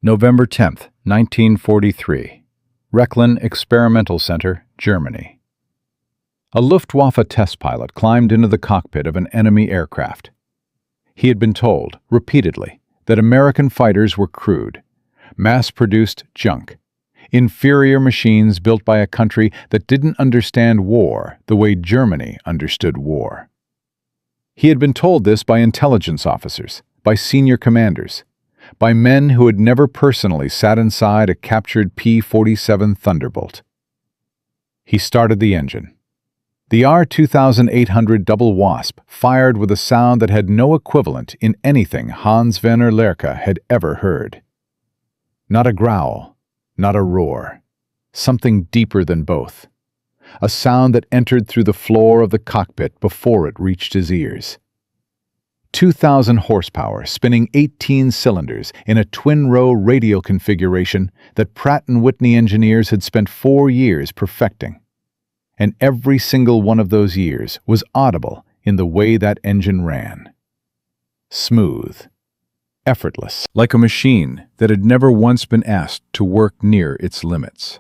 November 10th, 1943. Rechlin Experimental Center, Germany. A Luftwaffe test pilot climbed into the cockpit of an enemy aircraft. He had been told, repeatedly, that American fighters were crude, mass-produced junk, inferior machines built by a country that didn't understand war the way Germany understood war. He had been told this by intelligence officers, by senior commanders, by men who had never personally sat inside a captured P-47 Thunderbolt. He started the engine. The R-2800 double wasp fired with a sound that had no equivalent in anything Hans Werner Lerche had ever heard. Not a growl, not a roar, something deeper than both. A sound that entered through the floor of the cockpit before it reached his ears. 2,000 horsepower spinning 18 cylinders in a twin-row radial configuration that Pratt Whitney engineers had spent 4 years perfecting. And every single one of those years was audible in the way that engine ran. Smooth, effortless, like a machine that had never once been asked to work near its limits.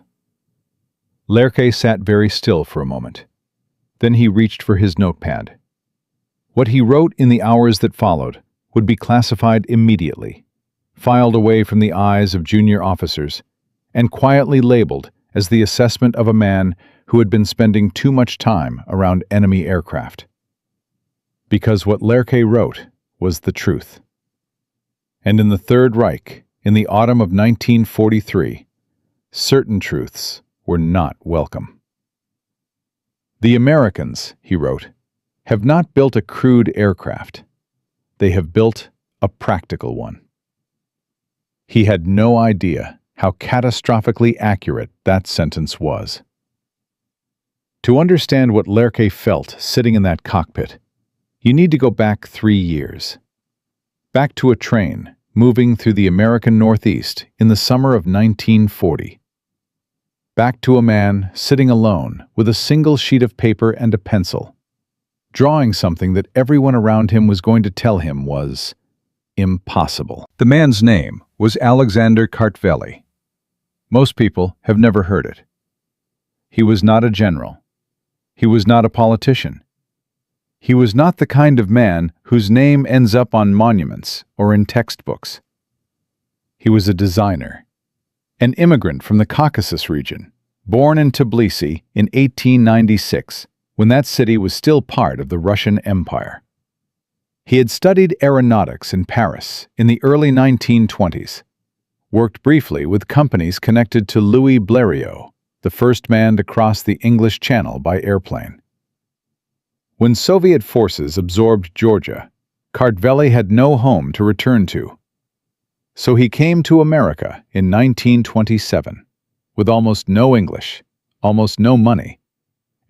Lerche sat very still for a moment. Then he reached for his notepad. What he wrote in the hours that followed would be classified immediately, filed away from the eyes of junior officers, and quietly labeled as the assessment of a man who had been spending too much time around enemy aircraft. Because what Lerche wrote was the truth. And in the Third Reich, in the autumn of 1943, certain truths were not welcome. The Americans, he wrote, have not built a crude aircraft. They have built a practical one. He had no idea how catastrophically accurate that sentence was. To understand what Lerche felt sitting in that cockpit, you need to go back 3 years. Back to a train moving through the American Northeast in the summer of 1940. Back to a man sitting alone with a single sheet of paper and a pencil, drawing something that everyone around him was going to tell him was impossible. The man's name was Alexander Kartveli. Most people have never heard it. He was not a general. He was not a politician. He was not the kind of man whose name ends up on monuments or in textbooks. He was a designer, an immigrant from the Caucasus region, born in Tbilisi in 1896, when that city was still part of the Russian Empire. He had studied aeronautics in Paris in the early 1920s, worked briefly with companies connected to Louis Blériot, the first man to cross the English Channel by airplane. When Soviet forces absorbed Georgia, Kartveli had no home to return to. So he came to America in 1927, with almost no English, almost no money,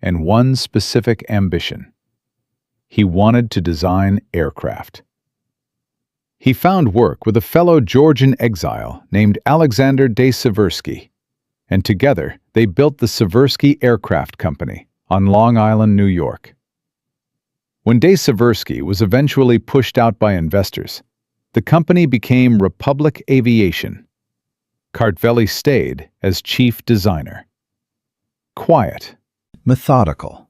and one specific ambition. He wanted to design aircraft. He found work with a fellow Georgian exile named Alexander de Seversky, and together they built the Seversky Aircraft Company on Long Island, New York. When de Seversky was eventually pushed out by investors, the company became Republic Aviation. Kartveli stayed as chief designer. Quiet, methodical,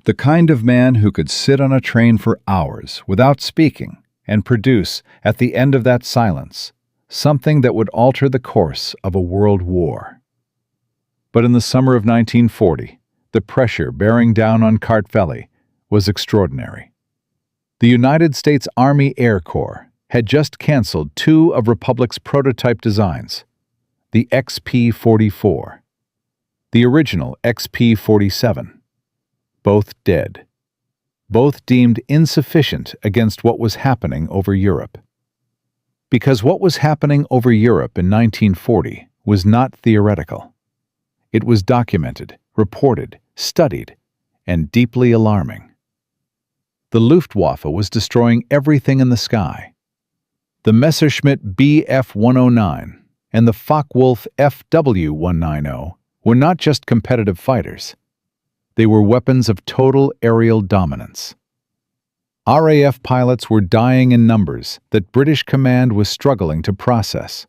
the kind of man who could sit on a train for hours without speaking and produce, at the end of that silence, something that would alter the course of a world war. But in the summer of 1940, the pressure bearing down on Kartveli was extraordinary. The United States Army Air Corps had just canceled 2 of Republic's prototype designs, the XP-44, the original XP-47, both dead, both deemed insufficient against what was happening over Europe. Because what was happening over Europe in 1940 was not theoretical. It was documented, reported, studied, and deeply alarming. The Luftwaffe was destroying everything in the sky. The Messerschmitt Bf-109 and the Focke-Wulf FW-190 were not just competitive fighters. They were weapons of total aerial dominance. RAF pilots were dying in numbers that British command was struggling to process.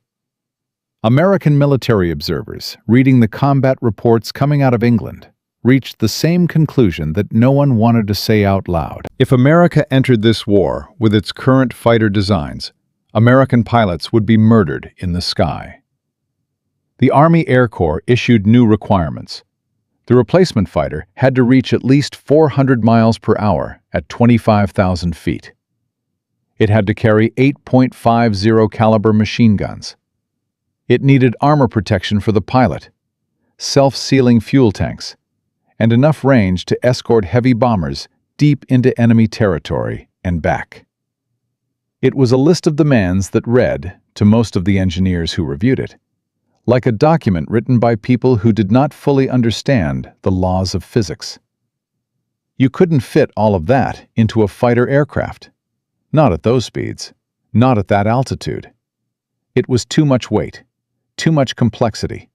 American military observers, reading the combat reports coming out of England, reached the same conclusion that no one wanted to say out loud. If America entered this war with its current fighter designs, American pilots would be murdered in the sky. The Army Air Corps issued new requirements. The replacement fighter had to reach at least 400 miles per hour at 25,000 feet. It had to carry 8.50 caliber machine guns. It needed armor protection for the pilot, self-sealing fuel tanks, and enough range to escort heavy bombers deep into enemy territory and back. It was a list of demands that read, to most of the engineers who reviewed it, like a document written by people who did not fully understand the laws of physics. You couldn't fit all of that into a fighter aircraft. Not at those speeds, not at that altitude. It was too much weight, too much complexity,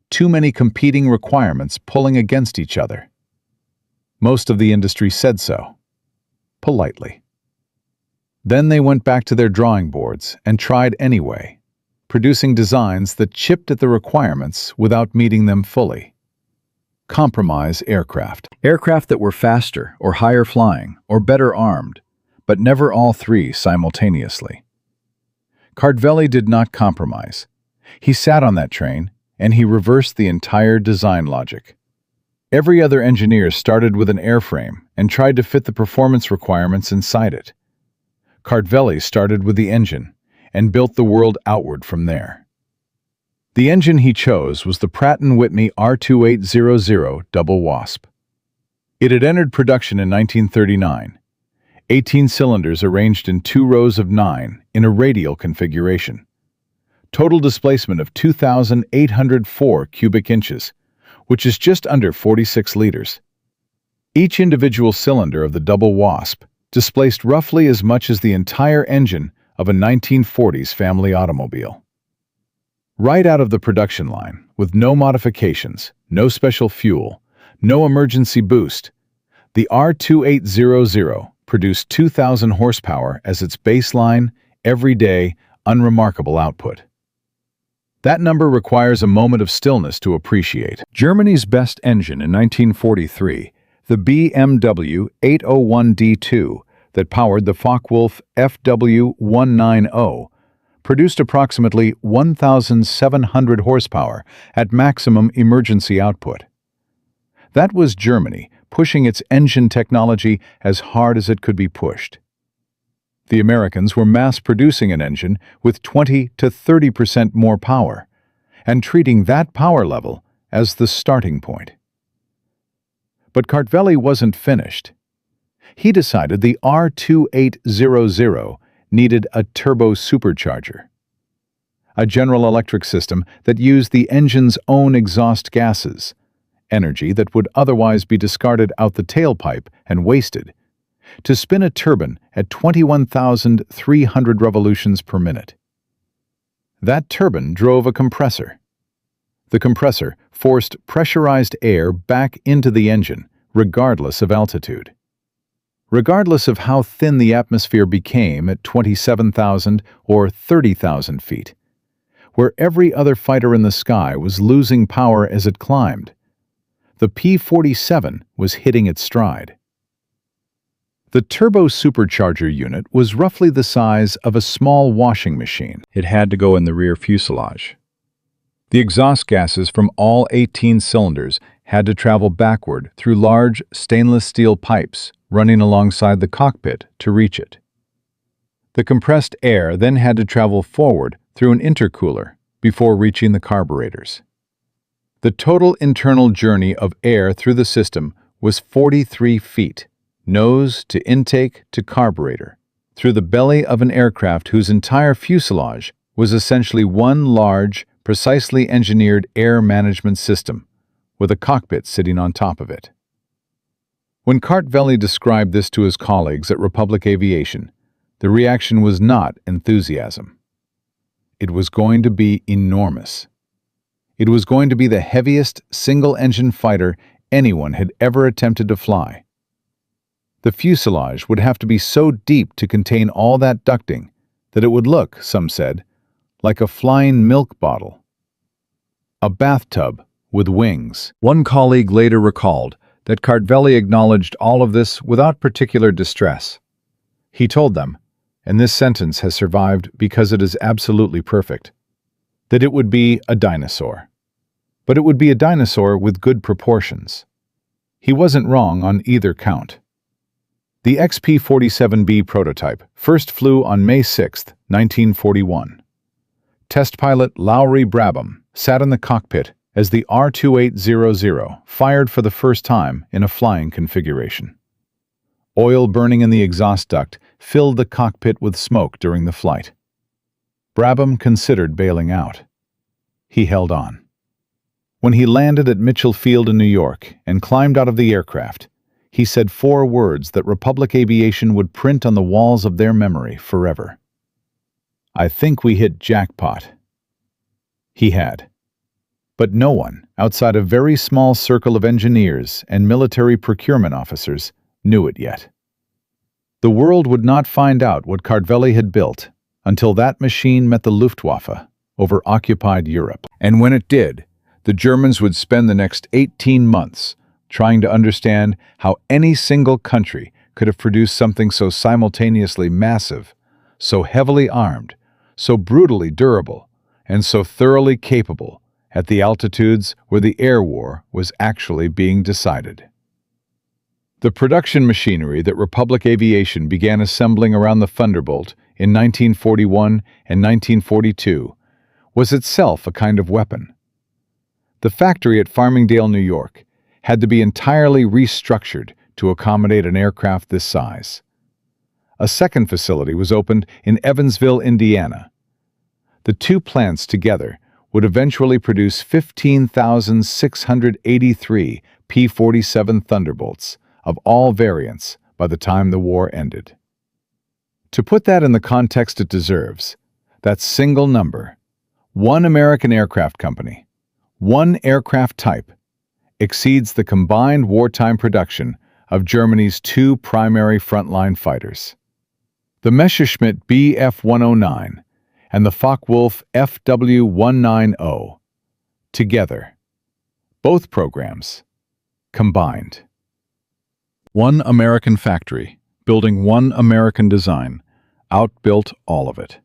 too many competing requirements pulling against each other. Most of the industry said so, politely. Then they went back to their drawing boards and tried anyway, producing designs that chipped at the requirements without meeting them fully. Compromise aircraft. Aircraft that were faster or higher flying or better armed, but never all three simultaneously. Kartveli did not compromise. He sat on that train, and he reversed the entire design logic. Every other engineer started with an airframe and tried to fit the performance requirements inside it. Kartveli started with the engine and built the world outward from there. The engine he chose was the Pratt Whitney R-2800 double wasp. It had entered production in 1939, 18 cylinders arranged in 2 rows of 9 in a radial configuration. Total displacement of 2,804 cubic inches, which is just under 46 liters. Each individual cylinder of the double wasp displaced roughly as much as the entire engine of a 1940s family automobile. Right out of the production line, with no modifications, no special fuel, no emergency boost, the R-2800 produced 2,000 horsepower as its baseline, everyday, unremarkable output. That number requires a moment of stillness to appreciate. Germany's best engine in 1943, the BMW 801D2 that powered the Focke-Wulf FW190, produced approximately 1,700 horsepower at maximum emergency output. That was Germany pushing its engine technology as hard as it could be pushed. The Americans were mass-producing an engine with 20 to 30% more power, and treating that power level as the starting point. But Kartveli wasn't finished. He decided the R-2800 needed a turbo supercharger, a General Electric system that used the engine's own exhaust gases, energy that would otherwise be discarded out the tailpipe and wasted, to spin a turbine at 21,300 revolutions per minute. That turbine drove a compressor. The compressor forced pressurized air back into the engine, regardless of altitude. Regardless of how thin the atmosphere became at 27,000 or 30,000 feet, where every other fighter in the sky was losing power as it climbed, the P-47 was hitting its stride. The turbo supercharger unit was roughly the size of a small washing machine. It had to go in the rear fuselage. The exhaust gases from all 18 cylinders had to travel backward through large stainless steel pipes running alongside the cockpit to reach it. The compressed air then had to travel forward through an intercooler before reaching the carburetors. The total internal journey of air through the system was 43 feet. Nose to intake to carburetor, through the belly of an aircraft whose entire fuselage was essentially one large, precisely engineered air management system, with a cockpit sitting on top of it. When Kartveli described this to his colleagues at Republic Aviation, the reaction was not enthusiasm. It was going to be enormous. It was going to be the heaviest single-engine fighter anyone had ever attempted to fly. The fuselage would have to be so deep to contain all that ducting that it would look, some said, like a flying milk bottle a bathtub with wings. One colleague later recalled that Kartveli acknowledged all of this without particular distress. He told them, and this sentence has survived because it is absolutely perfect, that it would be a dinosaur. But it would be a dinosaur with good proportions. He wasn't wrong on either count. The XP-47B prototype first flew on May 6, 1941. Test pilot Lowry Brabham sat in the cockpit as the R-2800 fired for the first time in a flying configuration. Oil burning in the exhaust duct filled the cockpit with smoke during the flight. Brabham considered bailing out. He held on. When he landed at Mitchell Field in New York and climbed out of the aircraft, he said 4 words that Republic Aviation would print on the walls of their memory forever. "I think we hit jackpot." He had. But no one, outside a very small circle of engineers and military procurement officers, knew it yet. The world would not find out what Kartveli had built until that machine met the Luftwaffe over occupied Europe. And when it did, the Germans would spend the next 18 months trying to understand how any single country could have produced something so simultaneously massive, so heavily armed, so brutally durable, and so thoroughly capable at the altitudes where the air war was actually being decided. The production machinery that Republic Aviation began assembling around the Thunderbolt in 1941 and 1942 was itself a kind of weapon. The factory at Farmingdale, New York, had to be entirely restructured to accommodate an aircraft this size. A second facility was opened in Evansville, Indiana. The 2 plants together would eventually produce 15,683 P-47 Thunderbolts of all variants by the time the war ended. To put that in the context it deserves, that single number, one American aircraft company, one aircraft type, exceeds the combined wartime production of Germany's 2 primary frontline fighters. The Messerschmitt Bf-109 and the Focke-Wulf FW-190, together. Both programs, combined. One American factory, building one American design, outbuilt all of it.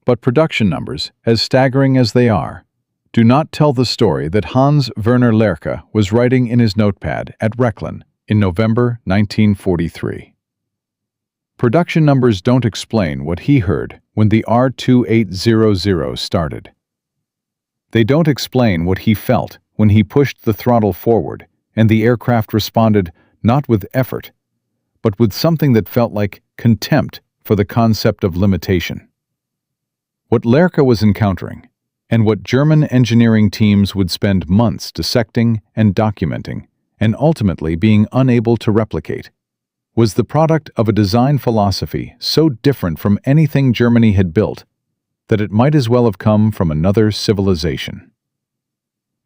But production numbers, as staggering as they are, do not tell the story that Hans Werner Lerche was writing in his notepad at Rechlin in November 1943. Production numbers don't explain what he heard when the R-2800 started. They don't explain what he felt when he pushed the throttle forward and the aircraft responded not with effort, but with something that felt like contempt for the concept of limitation. What Lerche was encountering, and what German engineering teams would spend months dissecting and documenting, and ultimately being unable to replicate, was the product of a design philosophy so different from anything Germany had built that it might as well have come from another civilization.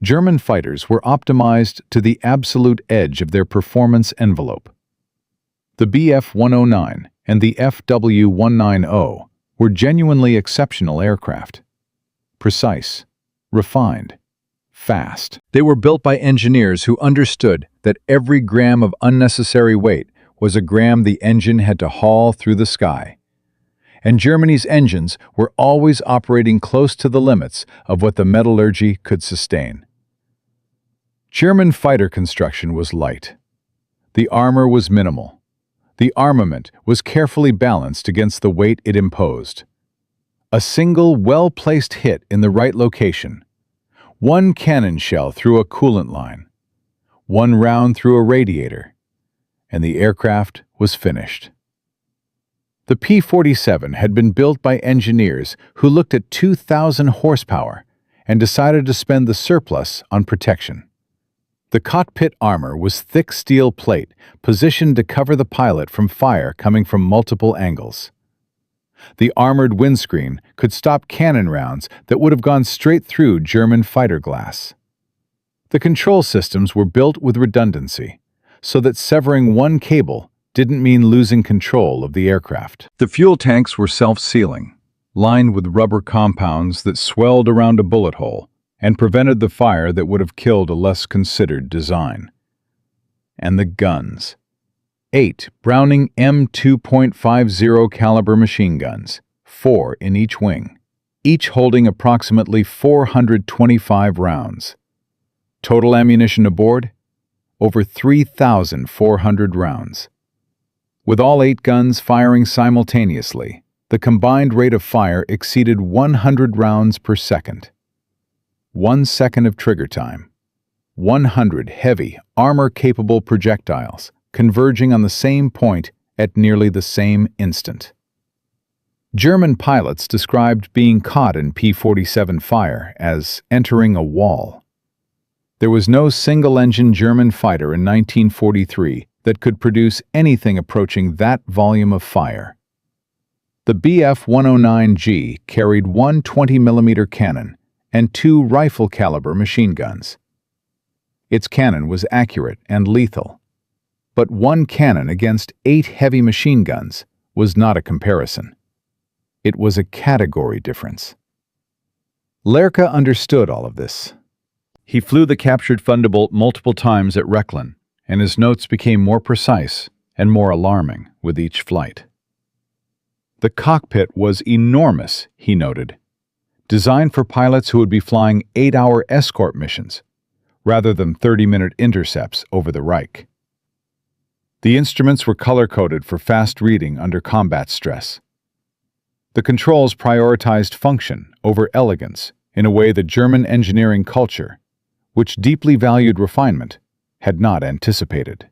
German fighters were optimized to the absolute edge of their performance envelope. The Bf-109 and the FW-190 were genuinely exceptional aircraft. Precise, refined, fast. They were built by engineers who understood that every gram of unnecessary weight was a gram the engine had to haul through the sky. And Germany's engines were always operating close to the limits of what the metallurgy could sustain. German fighter construction was light. The armor was minimal. The armament was carefully balanced against the weight it imposed. A single well-placed hit in the right location, one cannon shell through a coolant line, one round through a radiator, and the aircraft was finished. The P-47 had been built by engineers who looked at 2,000 horsepower and decided to spend the surplus on protection. The cockpit armor was thick steel plate positioned to cover the pilot from fire coming from multiple angles. The armored windscreen could stop cannon rounds that would have gone straight through German fighter glass. The control systems were built with redundancy, so that severing one cable didn't mean losing control of the aircraft. The fuel tanks were self-sealing, lined with rubber compounds that swelled around a bullet hole and prevented the fire that would have killed a less considered design. And the guns. 8 Browning M2.50 caliber machine guns, 4 in each wing, each holding approximately 425 rounds. Total ammunition aboard? Over 3,400 rounds. With all 8 guns firing simultaneously, the combined rate of fire exceeded 100 rounds per second. 1 second of trigger time. 100 heavy, armor-capable projectiles converging on the same point at nearly the same instant. German pilots described being caught in P-47 fire as entering a wall. There was no single-engine German fighter in 1943 that could produce anything approaching that volume of fire. The Bf-109G carried one 20mm cannon and 2 rifle-caliber machine guns. Its cannon was accurate and lethal, but 1 cannon against 8 heavy machine guns was not a comparison. It was a category difference. Lerche understood all of this. He flew the captured Thunderbolt multiple times at Rechlin, and his notes became more precise and more alarming with each flight. The cockpit was enormous, he noted, designed for pilots who would be flying 8-hour escort missions, rather than 30-minute intercepts over the Reich. The instruments were color-coded for fast reading under combat stress. The controls prioritized function over elegance in a way the German engineering culture, which deeply valued refinement, had not anticipated.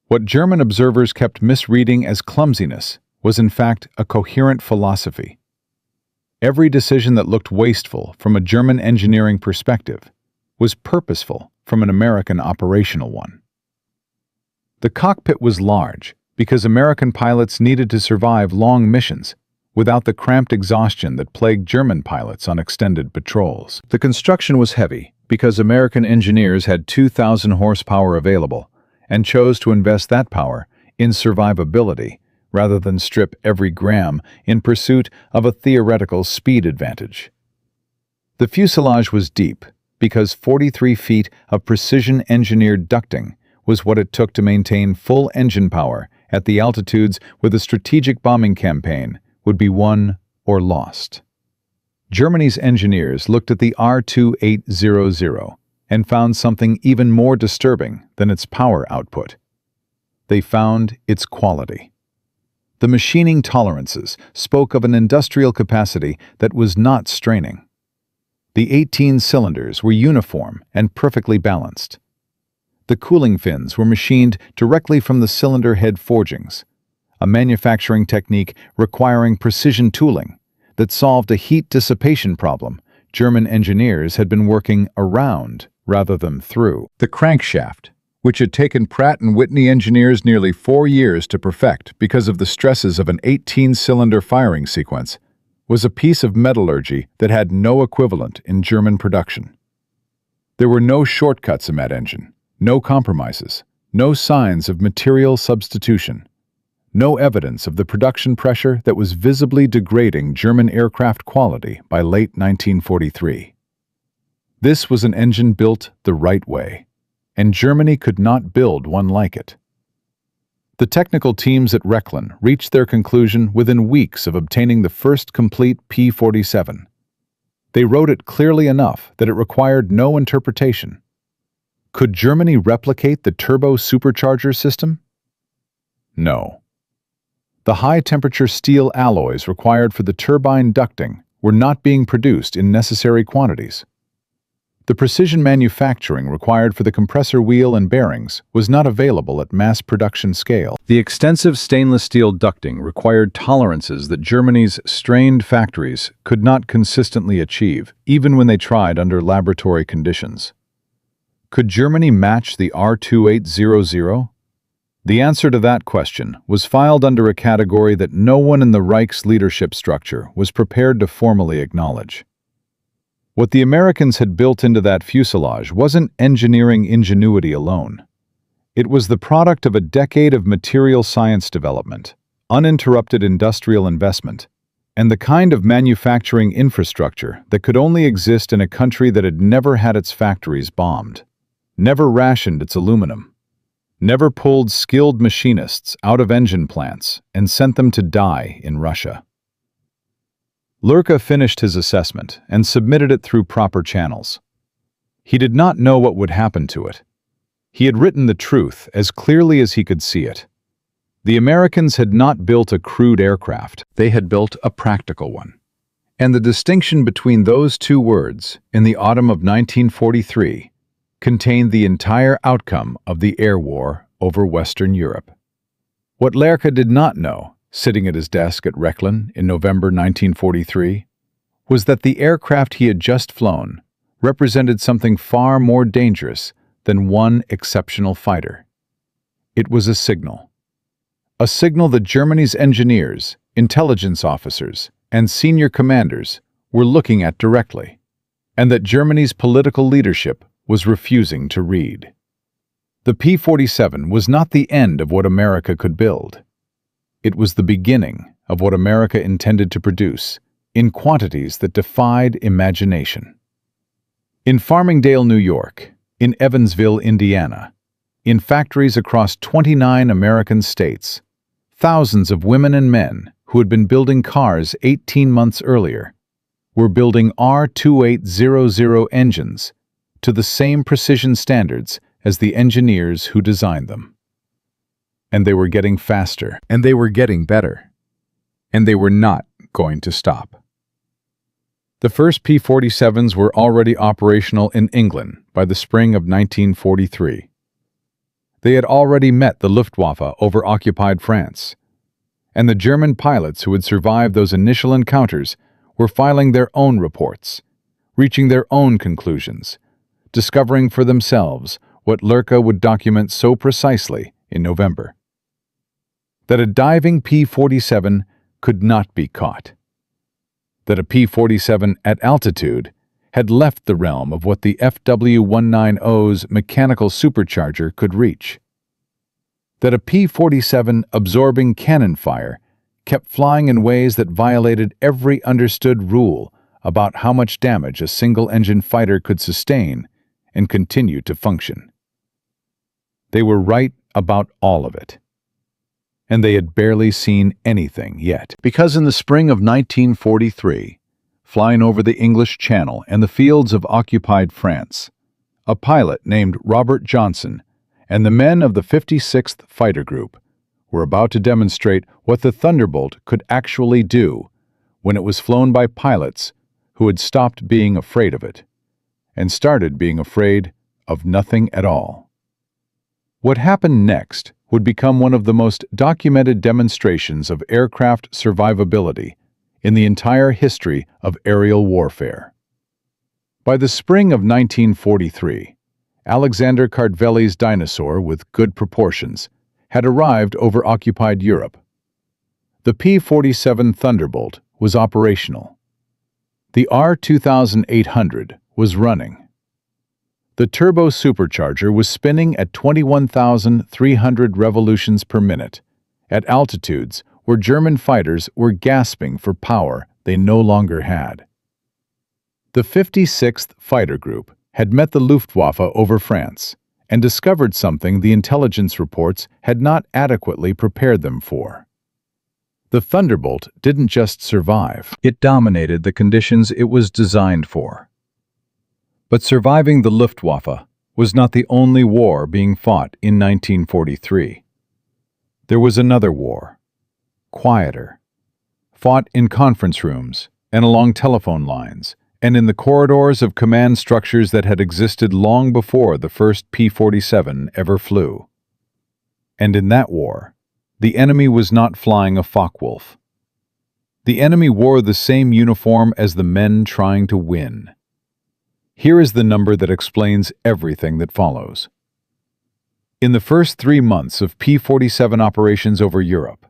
What German observers kept misreading as clumsiness was in fact a coherent philosophy. Every decision that looked wasteful from a German engineering perspective was purposeful from an American operational one. The cockpit was large because American pilots needed to survive long missions without the cramped exhaustion that plagued German pilots on extended patrols. The construction was heavy because American engineers had 2,000 horsepower available and chose to invest that power in survivability rather than strip every gram in pursuit of a theoretical speed advantage. The fuselage was deep because 43 feet of precision-engineered ducting was what it took to maintain full engine power at the altitudes where the strategic bombing campaign would be won or lost. Germany's engineers looked at the R-2800 and found something even more disturbing than its power output. They found its quality. The machining tolerances spoke of an industrial capacity that was not straining. The 18 cylinders were uniform and perfectly balanced. The cooling fins were machined directly from the cylinder head forgings, a manufacturing technique requiring precision tooling that solved a heat dissipation problem German engineers had been working around rather than through. The crankshaft, which had taken Pratt Whitney engineers nearly 4 years to perfect because of the stresses of an 18-cylinder firing sequence, was a piece of metallurgy that had no equivalent in German production. There were no shortcuts in that engine, no compromises, no signs of material substitution, no evidence of the production pressure that was visibly degrading German aircraft quality by late 1943. This was an engine built the right way, and Germany could not build one like it. The technical teams at Rechlin reached their conclusion within weeks of obtaining the first complete P-47. They wrote it clearly enough that it required no interpretation. Could Germany replicate the turbo supercharger system? No. The high-temperature steel alloys required for the turbine ducting were not being produced in necessary quantities. The precision manufacturing required for the compressor wheel and bearings was not available at mass production scale. The extensive stainless steel ducting required tolerances that Germany's strained factories could not consistently achieve, even when they tried under laboratory conditions. Could Germany match the R-2800? The answer to that question was filed under a category that no one in the Reich's leadership structure was prepared to formally acknowledge. What the Americans had built into that fuselage wasn't engineering ingenuity alone. It was the product of a decade of material science development, uninterrupted industrial investment, and the kind of manufacturing infrastructure that could only exist in a country that had never had its factories bombed, never rationed its aluminum, never pulled skilled machinists out of engine plants and sent them to die in Russia. Lurka finished his assessment and submitted it through proper channels. He did not know what would happen to it. He had written the truth as clearly as he could see it. The Americans had not built a crude aircraft, they had built a practical one. And the distinction between those two words, in the autumn of 1943, contained the entire outcome of the air war over Western Europe. What Lurka did not know, sitting at his desk at Rechlin in November 1943, was that the aircraft he had just flown represented something far more dangerous than one exceptional fighter. It was a signal that Germany's engineers, intelligence officers, and senior commanders were looking at directly, and that Germany's political leadership was refusing to read. The P-47 was not the end of what America could build. It was the beginning of what America intended to produce in quantities that defied imagination. In Farmingdale, New York, in Evansville, Indiana, in factories across 29 American states, thousands of women and men who had been building cars 18 months earlier were building R-2800 engines to the same precision standards as the engineers who designed them. And they were getting faster, and they were getting better, and they were not going to stop. The first P-47s were already operational in England by the spring of 1943. They had already met the Luftwaffe over occupied France, and the German pilots who had survived those initial encounters were filing their own reports, reaching their own conclusions, discovering for themselves what Lurka would document so precisely in November: that a diving P-47 could not be caught, that a P-47 at altitude had left the realm of what the FW-190's mechanical supercharger could reach, that a P-47 absorbing cannon fire kept flying in ways that violated every understood rule about how much damage a single-engine fighter could sustain and continue to function. They were right about all of it. And they had barely seen anything yet, because in the spring of 1943, flying over the English Channel and the fields of occupied France, a pilot named Robert Johnson and the men of the 56th Fighter Group were about to demonstrate what the Thunderbolt could actually do when it was flown by pilots who had stopped being afraid of it and started being afraid of nothing at all. What happened next would become one of the most documented demonstrations of aircraft survivability in the entire history of aerial warfare. By the spring of 1943, Alexander Kartveli's dinosaur with good proportions had arrived over occupied Europe. The P-47 Thunderbolt was operational. The R-2800 was running. The turbo supercharger was spinning at 21,300 revolutions per minute, at altitudes where German fighters were gasping for power they no longer had. The 56th Fighter Group had met the Luftwaffe over France and discovered something the intelligence reports had not adequately prepared them for. The Thunderbolt didn't just survive, it dominated the conditions it was designed for. But surviving the Luftwaffe was not the only war being fought in 1943. There was another war, quieter, fought in conference rooms and along telephone lines and in the corridors of command structures that had existed long before the first P-47 ever flew. And in that war, the enemy was not flying a Focke-Wulf. The enemy wore the same uniform as the men trying to win. Here is the number that explains everything that follows. In the first 3 months of P-47 operations over Europe,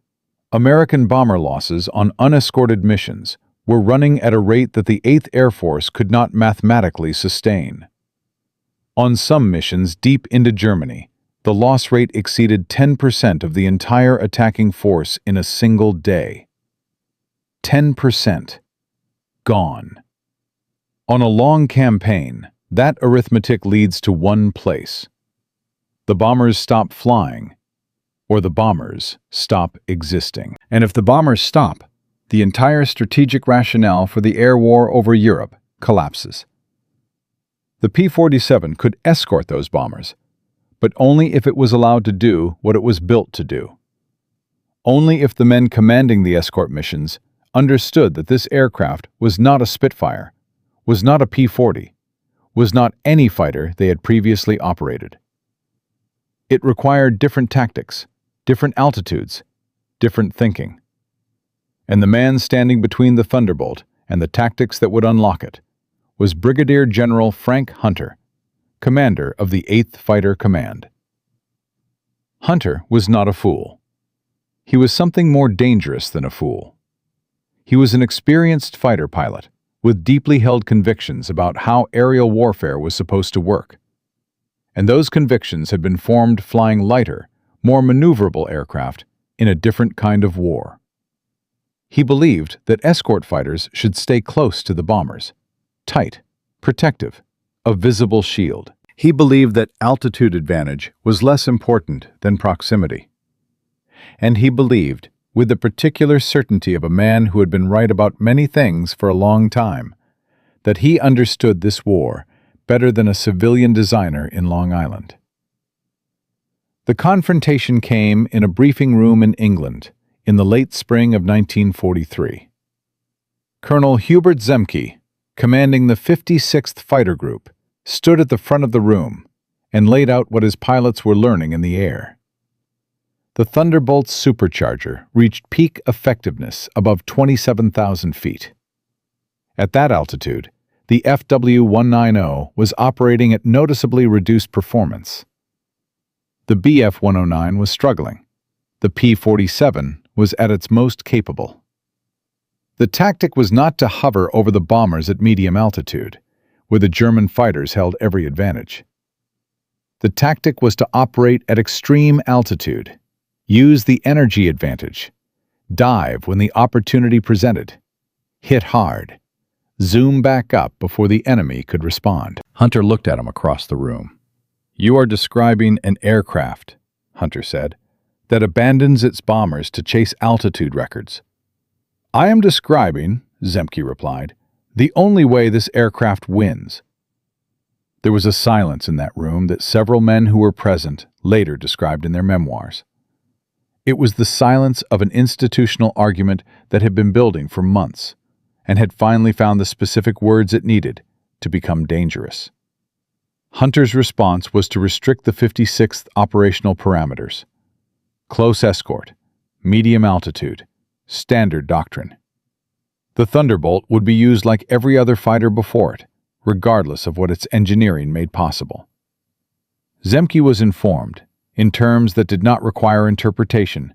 American bomber losses on unescorted missions were running at a rate that the 8th Air Force could not mathematically sustain. On some missions deep into Germany, the loss rate exceeded 10% of the entire attacking force in a single day. 10%. Gone. On a long campaign, that arithmetic leads to one place. The bombers stop flying, or the bombers stop existing. And if the bombers stop, the entire strategic rationale for the air war over Europe collapses. The P-47 could escort those bombers, but only if it was allowed to do what it was built to do. Only if the men commanding the escort missions understood that this aircraft was not a Spitfire, was not a P-40, was not any fighter they had previously operated. It required different tactics, different altitudes, different thinking. And the man standing between the Thunderbolt and the tactics that would unlock it was Brigadier General Frank Hunter, commander of the 8th Fighter Command. Hunter was not a fool. He was something more dangerous than a fool. He was an experienced fighter pilot with deeply held convictions about how aerial warfare was supposed to work. And those convictions had been formed flying lighter, more maneuverable aircraft in a different kind of war. He believed that escort fighters should stay close to the bombers, tight, protective, a visible shield. He believed that altitude advantage was less important than proximity. And he believed, with the particular certainty of a man who had been right about many things for a long time, that he understood this war better than a civilian designer in Long Island. The confrontation came in a briefing room in England in the late spring of 1943. Colonel Hubert Zemke, commanding the 56th Fighter Group, stood at the front of the room and laid out what his pilots were learning in the air. The Thunderbolt's supercharger reached peak effectiveness above 27,000 feet. At that altitude, the FW-190 was operating at noticeably reduced performance. The Bf-109 was struggling. The P-47 was at its most capable. The tactic was not to hover over the bombers at medium altitude, where the German fighters held every advantage. The tactic was to operate at extreme altitude, use the energy advantage, dive when the opportunity presented, hit hard, zoom back up before the enemy could respond. Hunter looked at him across the room. "You are describing an aircraft," Hunter said, "that abandons its bombers to chase altitude records." "I am describing," Zemke replied, "the only way this aircraft wins." There was a silence in that room that several men who were present later described in their memoirs. It was the silence of an institutional argument that had been building for months and had finally found the specific words it needed to become dangerous. Hunter's response was to restrict the 56th operational parameters: close escort, medium altitude, standard doctrine. The Thunderbolt would be used like every other fighter before it, regardless of what its engineering made possible. Zemke was informed, in terms that did not require interpretation,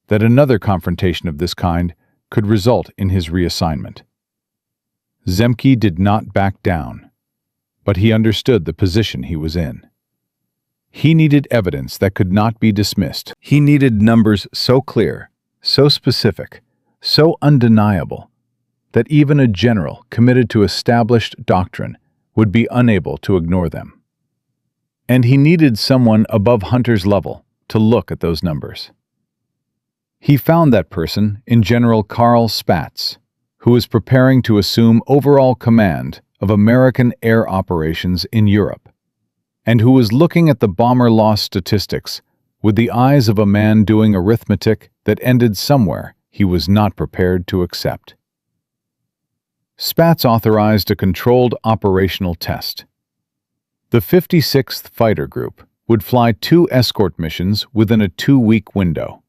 that another confrontation of this kind could result in his reassignment. Zemke did not back down, but he understood the position he was in. He needed evidence that could not be dismissed. He needed numbers so clear, so specific, so undeniable, that even a general committed to established doctrine would be unable to ignore them. And he needed someone above Hunter's level to look at those numbers. He found that person in General Karl Spaatz, who was preparing to assume overall command of American air operations in Europe, and who was looking at the bomber loss statistics with the eyes of a man doing arithmetic that ended somewhere he was not prepared to accept. Spaatz authorized a controlled operational test. The 56th Fighter Group would fly 2 escort missions within a 2-week window.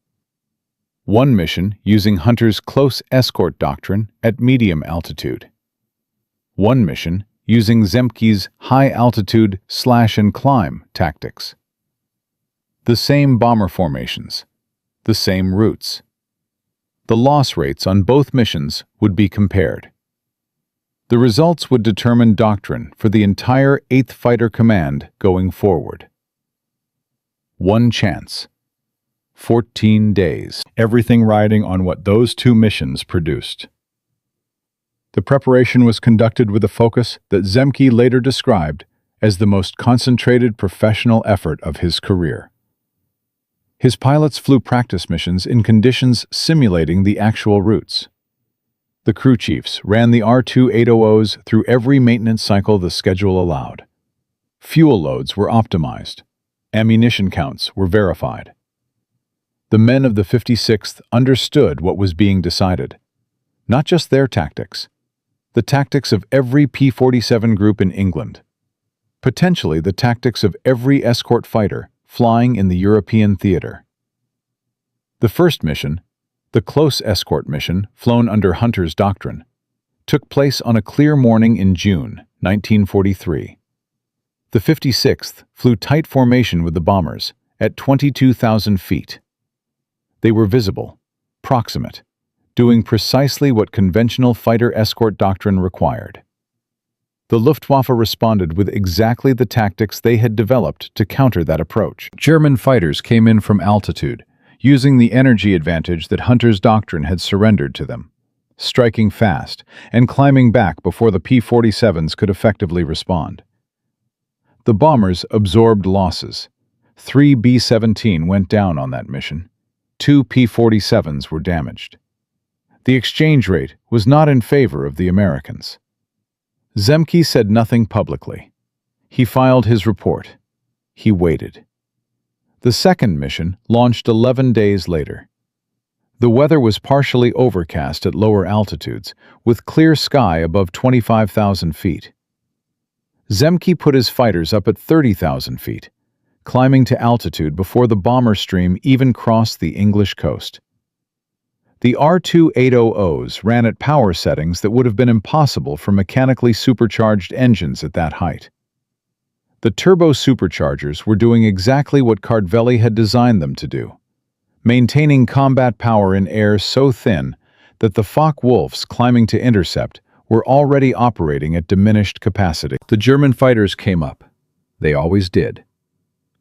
One mission using Hunter's close escort doctrine at medium altitude. One mission using Zemke's high-altitude slash-and-climb tactics. The same bomber formations, the same routes. The loss rates on both missions would be compared. The results would determine doctrine for the entire 8th Fighter Command going forward. One chance. 14 days. Everything riding on what those 2 missions produced. The preparation was conducted with a focus that Zemke later described as the most concentrated professional effort of his career. His pilots flew practice missions in conditions simulating the actual routes. The crew chiefs ran the R-2800s through every maintenance cycle the schedule allowed. Fuel loads were optimized. Ammunition counts were verified. The men of the 56th understood what was being decided. Not just their tactics, the tactics of every P-47 group in England. Potentially the tactics of every escort fighter flying in the European theater. The first mission, the close escort mission flown under Hunter's doctrine, took place on a clear morning in June 1943. The 56th flew tight formation with the bombers at 22,000 feet. They were visible, proximate, doing precisely what conventional fighter escort doctrine required. The Luftwaffe responded with exactly the tactics they had developed to counter that approach. German fighters came in from altitude, using the energy advantage that Hunter's doctrine had surrendered to them, striking fast and climbing back before the P-47s could effectively respond. The bombers absorbed losses. 3 B-17 went down on that mission. 2 P-47s were damaged. The exchange rate was not in favor of the Americans. Zemke said nothing publicly. He filed his report. He waited. The second mission launched 11 days later. The weather was partially overcast at lower altitudes, with clear sky above 25,000 feet. Zemke put his fighters up at 30,000 feet, climbing to altitude before the bomber stream even crossed the English coast. The R-2800s ran at power settings that would have been impossible for mechanically supercharged engines at that height. The turbo superchargers were doing exactly what Kartveli had designed them to do, maintaining combat power in air so thin that the Focke-Wulfs climbing to intercept were already operating at diminished capacity. The German fighters came up. They always did.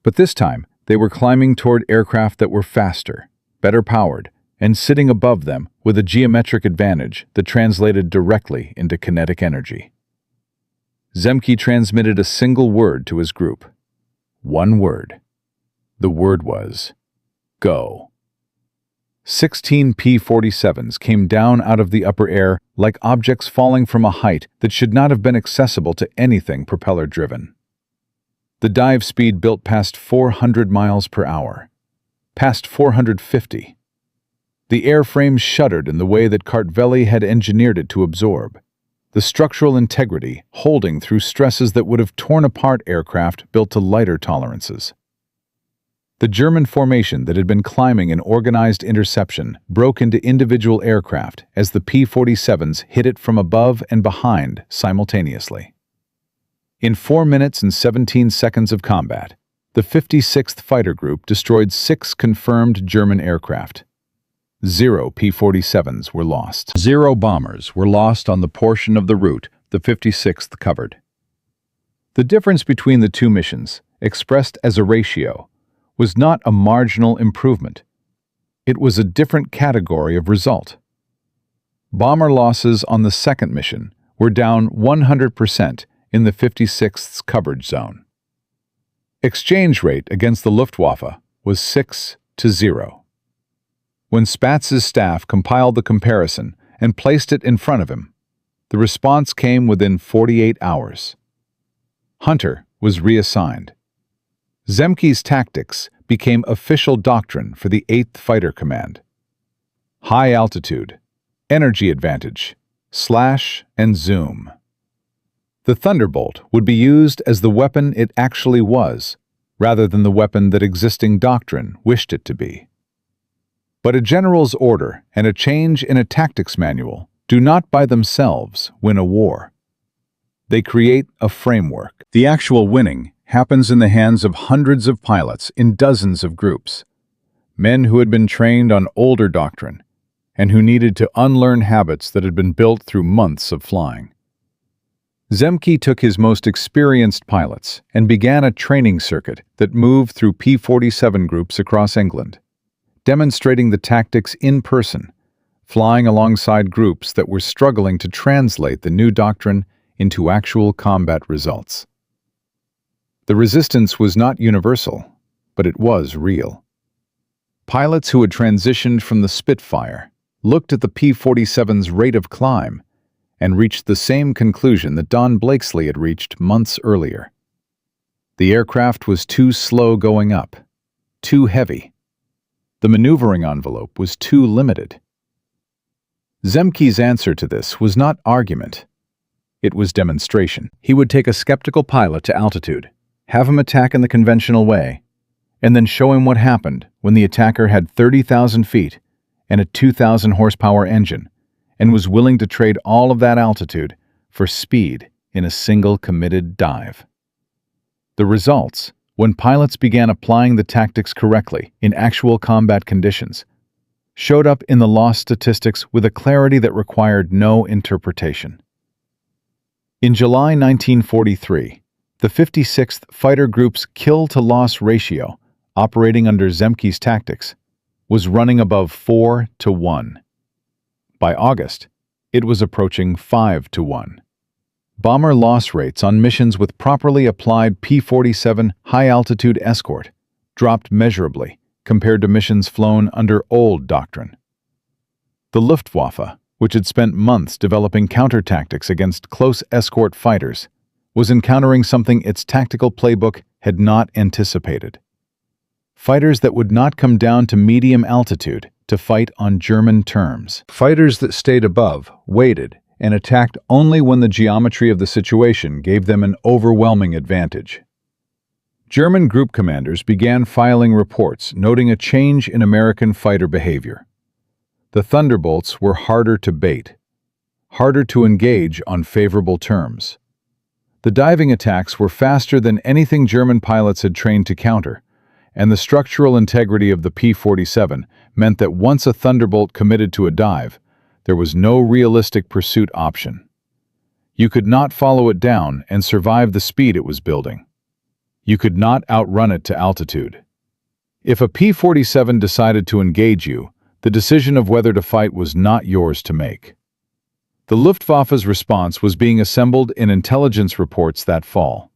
But this time, they were climbing toward aircraft that were faster, better powered, and sitting above them with a geometric advantage that translated directly into kinetic energy. Zemke transmitted a single word to his group. One word. The word was, go. 16 P-47s came down out of the upper air like objects falling from a height that should not have been accessible to anything propeller-driven. The dive speed built past 400 miles per hour, past 450. The airframe shuddered in the way that Kartveli had engineered it to absorb, the structural integrity holding through stresses that would have torn apart aircraft built to lighter tolerances. The German formation that had been climbing in organized interception broke into individual aircraft as the P-47s hit it from above and behind simultaneously. In 4 minutes and 17 seconds of combat, the 56th Fighter Group destroyed 6 confirmed German aircraft. 0 P-47s were lost. 0 bombers were lost on the portion of the route the 56th covered. The difference between the two missions, expressed as a ratio, was not a marginal improvement. It was a different category of result. Bomber losses on the second mission were down 100% in the 56th's coverage zone. Exchange rate against the Luftwaffe was 6-0. When Spatz's staff compiled the comparison and placed it in front of him, the response came within 48 hours. Hunter was reassigned. Zemke's tactics became official doctrine for the 8th Fighter Command. High altitude, energy advantage, slash and zoom. The Thunderbolt would be used as the weapon it actually was, rather than the weapon that existing doctrine wished it to be. But a general's order and a change in a tactics manual do not by themselves win a war. They create a framework. The actual winning happens in the hands of hundreds of pilots in dozens of groups, men who had been trained on older doctrine and who needed to unlearn habits that had been built through months of flying. Zemke took his most experienced pilots and began a training circuit that moved through P-47 groups across England, demonstrating the tactics in person, flying alongside groups that were struggling to translate the new doctrine into actual combat results. The resistance was not universal, but it was real. Pilots who had transitioned from the Spitfire looked at the P-47's rate of climb and reached the same conclusion that Don Blakesley had reached months earlier. The aircraft was too slow going up, too heavy. The maneuvering envelope was too limited. Zemke's answer to this was not argument. It was demonstration. He would take a skeptical pilot to altitude, have him attack in the conventional way, and then show him what happened when the attacker had 30,000 feet and a 2,000 horsepower engine and was willing to trade all of that altitude for speed in a single committed dive. The results, when pilots began applying the tactics correctly in actual combat conditions, showed up in the loss statistics with a clarity that required no interpretation. In July 1943, the 56th Fighter Group's kill-to-loss ratio, operating under Zemke's tactics, was running above 4-to-1. By August, it was approaching 5-to-1. Bomber loss rates on missions with properly applied P-47 high-altitude escort dropped measurably compared to missions flown under old doctrine. The Luftwaffe, which had spent months developing counter-tactics against close escort fighters, was encountering something its tactical playbook had not anticipated. Fighters that would not come down to medium altitude to fight on German terms. Fighters that stayed above, waited, and attacked only when the geometry of the situation gave them an overwhelming advantage. German group commanders began filing reports noting a change in American fighter behavior. The Thunderbolts were harder to bait, harder to engage on favorable terms. The diving attacks were faster than anything German pilots had trained to counter, and the structural integrity of the P-47 meant that once a Thunderbolt committed to a dive, there was no realistic pursuit option. You could not follow it down and survive the speed it was building. You could not outrun it to altitude. If a P-47 decided to engage you, the decision of whether to fight was not yours to make. The Luftwaffe's response was being assembled in intelligence reports that fall.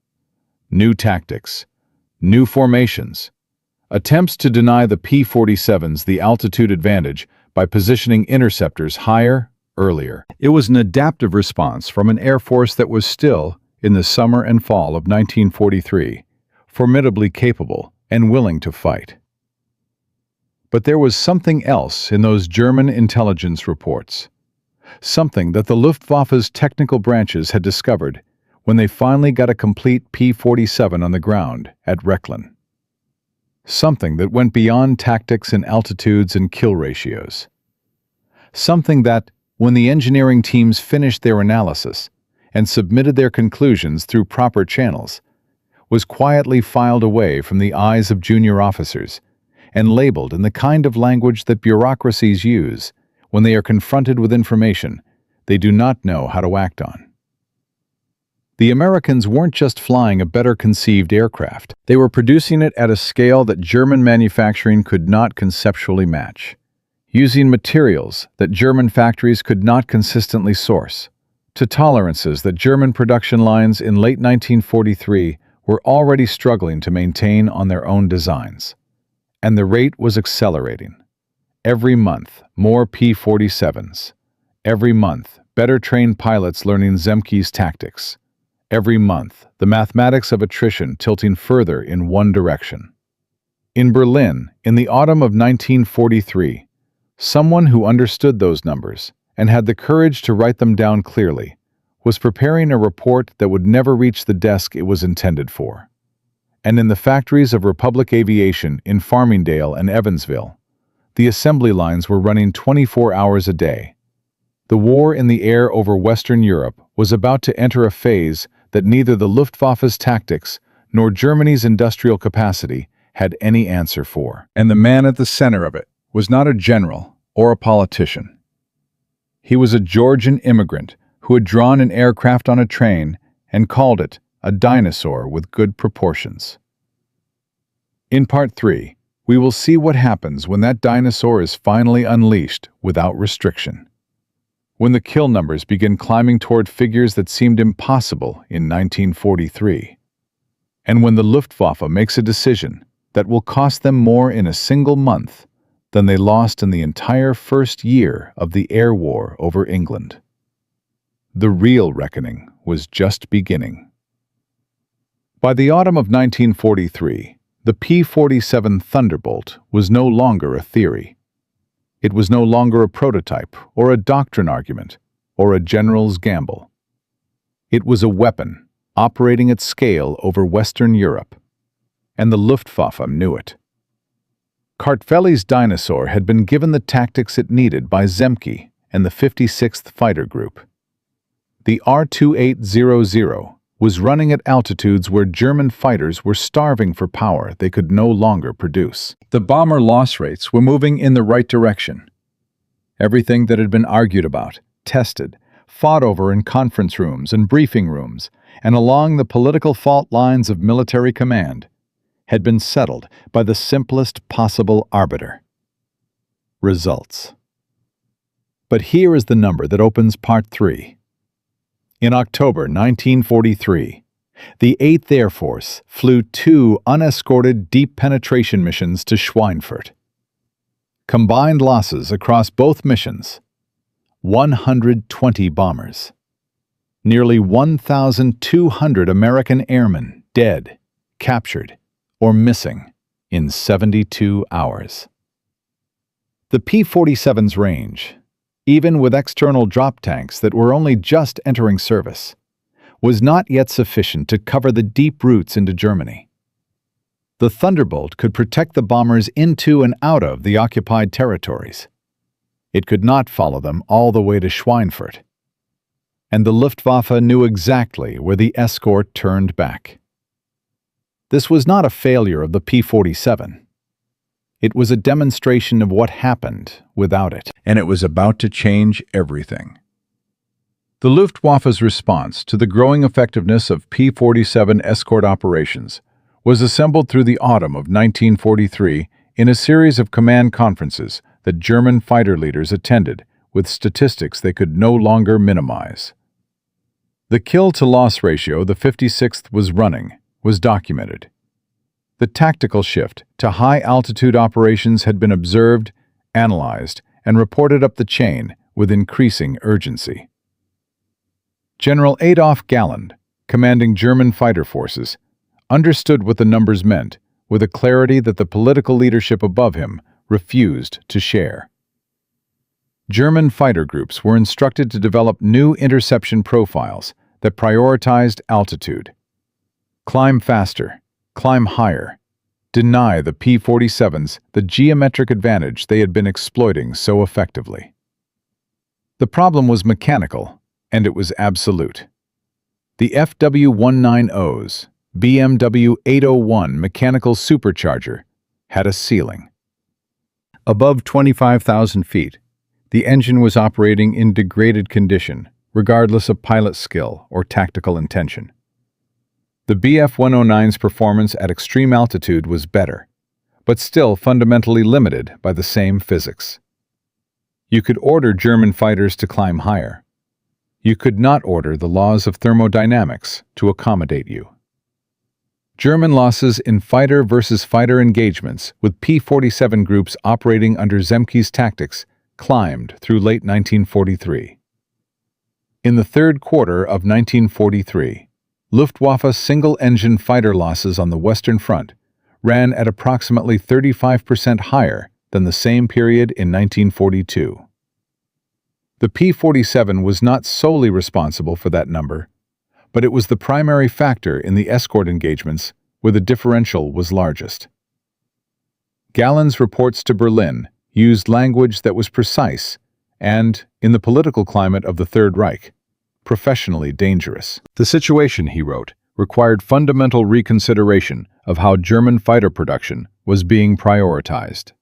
New tactics, new formations, attempts to deny the P-47s the altitude advantage by positioning interceptors higher, earlier. It was an adaptive response from an Air Force that was still, in the summer and fall of 1943, formidably capable and willing to fight. But there was something else in those German intelligence reports, something that the Luftwaffe's technical branches had discovered when they finally got a complete P-47 on the ground at Rechlin. Something that went beyond tactics and altitudes and kill ratios. Something that, when the engineering teams finished their analysis and submitted their conclusions through proper channels, was quietly filed away from the eyes of junior officers and labeled in the kind of language that bureaucracies use when they are confronted with information they do not know how to act on. The Americans weren't just flying a better-conceived aircraft. They were producing it at a scale that German manufacturing could not conceptually match, using materials that German factories could not consistently source, to tolerances that German production lines in late 1943 were already struggling to maintain on their own designs. And the rate was accelerating. Every month, more P-47s. Every month, better-trained pilots learning Zemke's tactics. Every month, the mathematics of attrition tilting further in one direction. In Berlin, in the autumn of 1943, someone who understood those numbers and had the courage to write them down clearly was preparing a report that would never reach the desk it was intended for. And in the factories of Republic Aviation in Farmingdale and Evansville, the assembly lines were running 24 hours a day. The war in the air over Western Europe was about to enter a phase that neither the Luftwaffe's tactics nor Germany's industrial capacity had any answer for. And the man at the center of it was not a general or a politician. He was a Georgian immigrant who had drawn an aircraft on a train and called it a dinosaur with good proportions. In Part 3, We will see what happens when that dinosaur is finally unleashed without restriction. When the kill numbers begin climbing toward figures that seemed impossible in 1943. And when the Luftwaffe makes a decision that will cost them more in a single month than they lost in the entire first year of the air war over England. The real reckoning was just beginning. By the autumn of 1943, the P-47 Thunderbolt was no longer a theory. It was no longer a prototype or a doctrine argument or a general's gamble. It was a weapon operating at scale over Western Europe, and the Luftwaffe knew it. Kartveli's dinosaur had been given the tactics it needed by Zemke and the 56th Fighter Group. The R-2800 was running at altitudes where German fighters were starving for power they could no longer produce. The bomber loss rates were moving in the right direction. Everything that had been argued about, tested, fought over in conference rooms and briefing rooms, and along the political fault lines of military command, had been settled by the simplest possible arbiter: results. But here is the number that opens Part 3. In October 1943, the 8th Air Force flew 2 unescorted deep penetration missions to Schweinfurt. Combined losses across both missions: 120 bombers. Nearly 1,200 American airmen dead, captured, or missing in 72 hours. The P-47's range, even with external drop tanks that were only just entering service, was not yet sufficient to cover the deep routes into Germany. The Thunderbolt could protect the bombers into and out of the occupied territories. It could not follow them all the way to Schweinfurt. And the Luftwaffe knew exactly where the escort turned back. This was not a failure of the P-47. It was a demonstration of what happened without it, and it was about to change everything. The Luftwaffe's response to the growing effectiveness of P-47 escort operations was assembled through the autumn of 1943 in a series of command conferences that German fighter leaders attended with statistics they could no longer minimize. The kill-to-loss ratio the 56th was running was documented. The tactical shift to high-altitude operations had been observed, analyzed, and reported up the chain with increasing urgency. General Adolf Galland, commanding German fighter forces, understood what the numbers meant with a clarity that the political leadership above him refused to share. German fighter groups were instructed to develop new interception profiles that prioritized altitude. Climb faster, climb higher, deny the P-47's the geometric advantage they had been exploiting so effectively. The problem was mechanical, and it was absolute. The FW-190's BMW 801 mechanical supercharger had a ceiling. Above 25,000 feet, the engine was operating in degraded condition, regardless of pilot skill or tactical intention. The Bf-109's performance at extreme altitude was better, but still fundamentally limited by the same physics. You could order German fighters to climb higher. You could not order the laws of thermodynamics to accommodate you. German losses in fighter versus fighter engagements with P-47 groups operating under Zemke's tactics climbed through late 1943. In the third quarter of 1943, Luftwaffe's single-engine fighter losses on the Western Front ran at approximately 35% higher than the same period in 1942. The P-47 was not solely responsible for that number, but it was the primary factor in the escort engagements where the differential was largest. Galland's reports to Berlin used language that was precise and, in the political climate of the Third Reich, professionally dangerous. The situation, he wrote, required fundamental reconsideration of how German fighter production was being prioritized.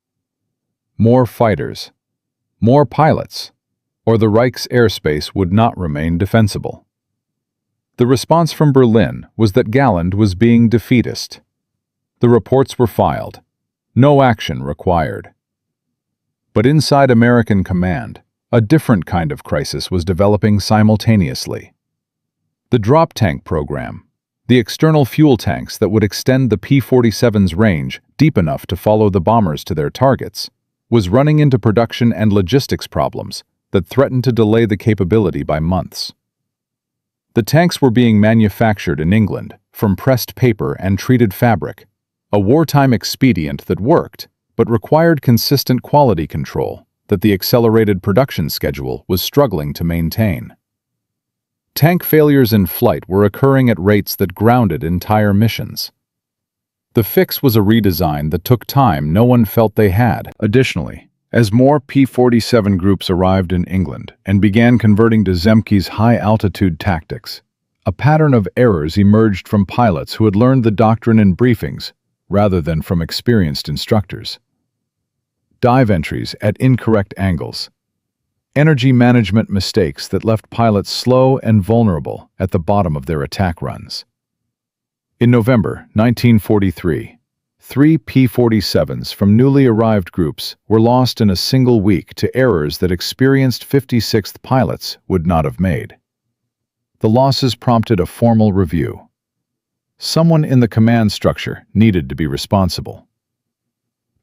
More fighters, more pilots, or the Reich's airspace would not remain defensible. The response from Berlin was that Galland was being defeatist. The reports were filed. No action required. But inside American command, a different kind of crisis was developing simultaneously. The drop tank program, the external fuel tanks that would extend the P-47's range deep enough to follow the bombers to their targets, was running into production and logistics problems that threatened to delay the capability by months. The tanks were being manufactured in England from pressed paper and treated fabric, a wartime expedient that worked, but required consistent quality control that the accelerated production schedule was struggling to maintain. Tank failures in flight were occurring at rates that grounded entire missions. The fix was a redesign that took time no one felt they had. Additionally, as more P-47 groups arrived in England and began converting to Zemke's high-altitude tactics, a pattern of errors emerged from pilots who had learned the doctrine in briefings rather than from experienced instructors. Dive entries at incorrect angles, energy management mistakes that left pilots slow and vulnerable at the bottom of their attack runs. In November 1943, 3 P-47's from newly arrived groups were lost in a single week to errors that experienced 56th pilots would not have made. The losses prompted a formal review. Someone in the command structure needed to be responsible.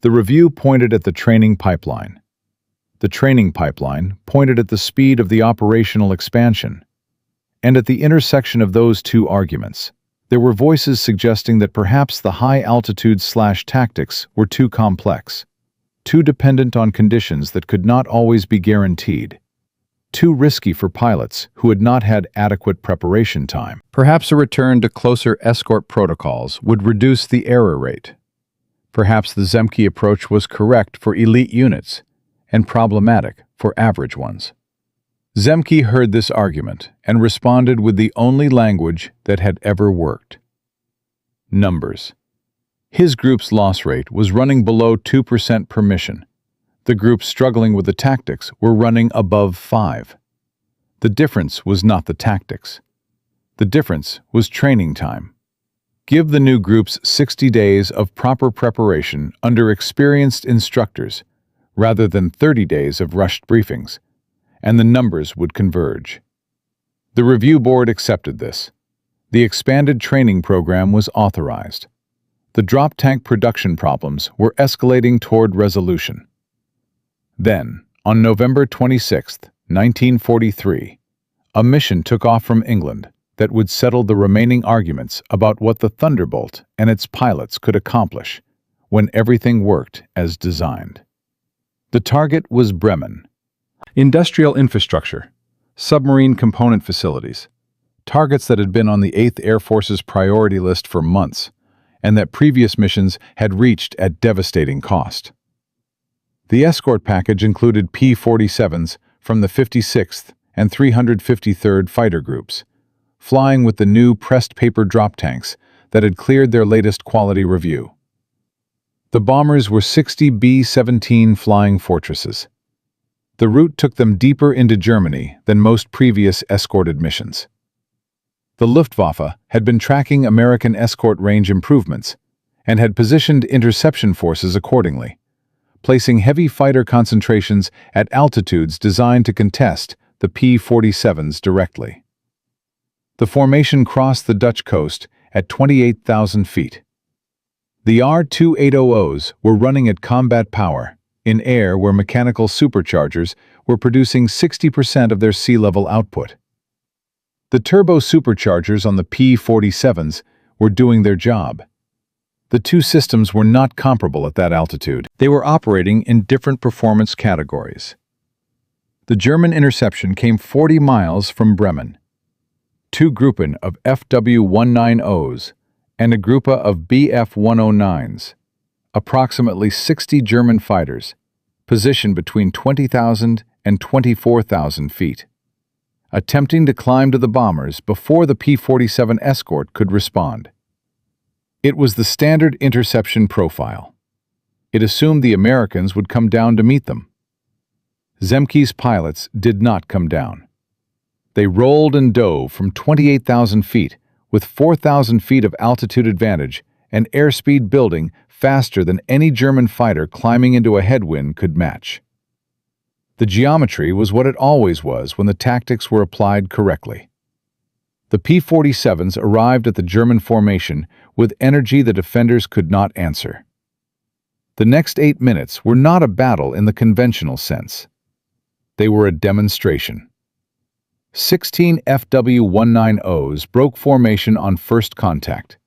The review pointed at the training pipeline. The training pipeline pointed at the speed of the operational expansion. And at the intersection of those two arguments, there were voices suggesting that perhaps the high-altitude/tactics were too complex, too dependent on conditions that could not always be guaranteed, too risky for pilots who had not had adequate preparation time. Perhaps a return to closer escort protocols would reduce the error rate. Perhaps the Zemke approach was correct for elite units and problematic for average ones. Zemke heard this argument and responded with the only language that had ever worked: numbers. His group's loss rate was running below 2% per mission. The groups struggling with the tactics were running above 5%. The difference was not the tactics. The difference was training time. Give the new groups 60 days of proper preparation under experienced instructors, rather than 30 days of rushed briefings, and the numbers would converge. The review board accepted this. The expanded training program was authorized. The drop tank production problems were escalating toward resolution. Then, on November 26, 1943, a mission took off from England that would settle the remaining arguments about what the Thunderbolt and its pilots could accomplish when everything worked as designed. The target was Bremen. Industrial infrastructure, submarine component facilities, targets that had been on the 8th Air Force's priority list for months, and that previous missions had reached at devastating cost. The escort package included P-47's from the 56th and 353rd Fighter Groups, flying with the new pressed paper drop tanks that had cleared their latest quality review. The bombers were 60 B-17 Flying Fortresses. The route took them deeper into Germany than most previous escorted missions. The Luftwaffe had been tracking American escort range improvements and had positioned interception forces accordingly, placing heavy fighter concentrations at altitudes designed to contest the P-47's directly. The formation crossed the Dutch coast at 28,000 feet. The R-2800's were running at combat power, in air where mechanical superchargers were producing 60% of their sea-level output. The turbo superchargers on the P-47's were doing their job. The two systems were not comparable at that altitude. They were operating in different performance categories. The German interception came 40 miles from Bremen. Two Gruppen of FW-190's and a Gruppe of Bf-109's, approximately 60 German fighters, positioned between 20,000 and 24,000 feet, attempting to climb to the bombers before the P-47 escort could respond. It was the standard interception profile. It assumed the Americans would come down to meet them. Zemke's pilots did not come down. They rolled and dove from 28,000 feet with 4,000 feet of altitude advantage and airspeed building faster than any German fighter climbing into a headwind could match. The geometry was what it always was when the tactics were applied correctly. The P-47s arrived at the German formation with energy the defenders could not answer. The next 8 minutes were not a battle in the conventional sense. They were a demonstration. 16 FW-190s broke formation on first contact.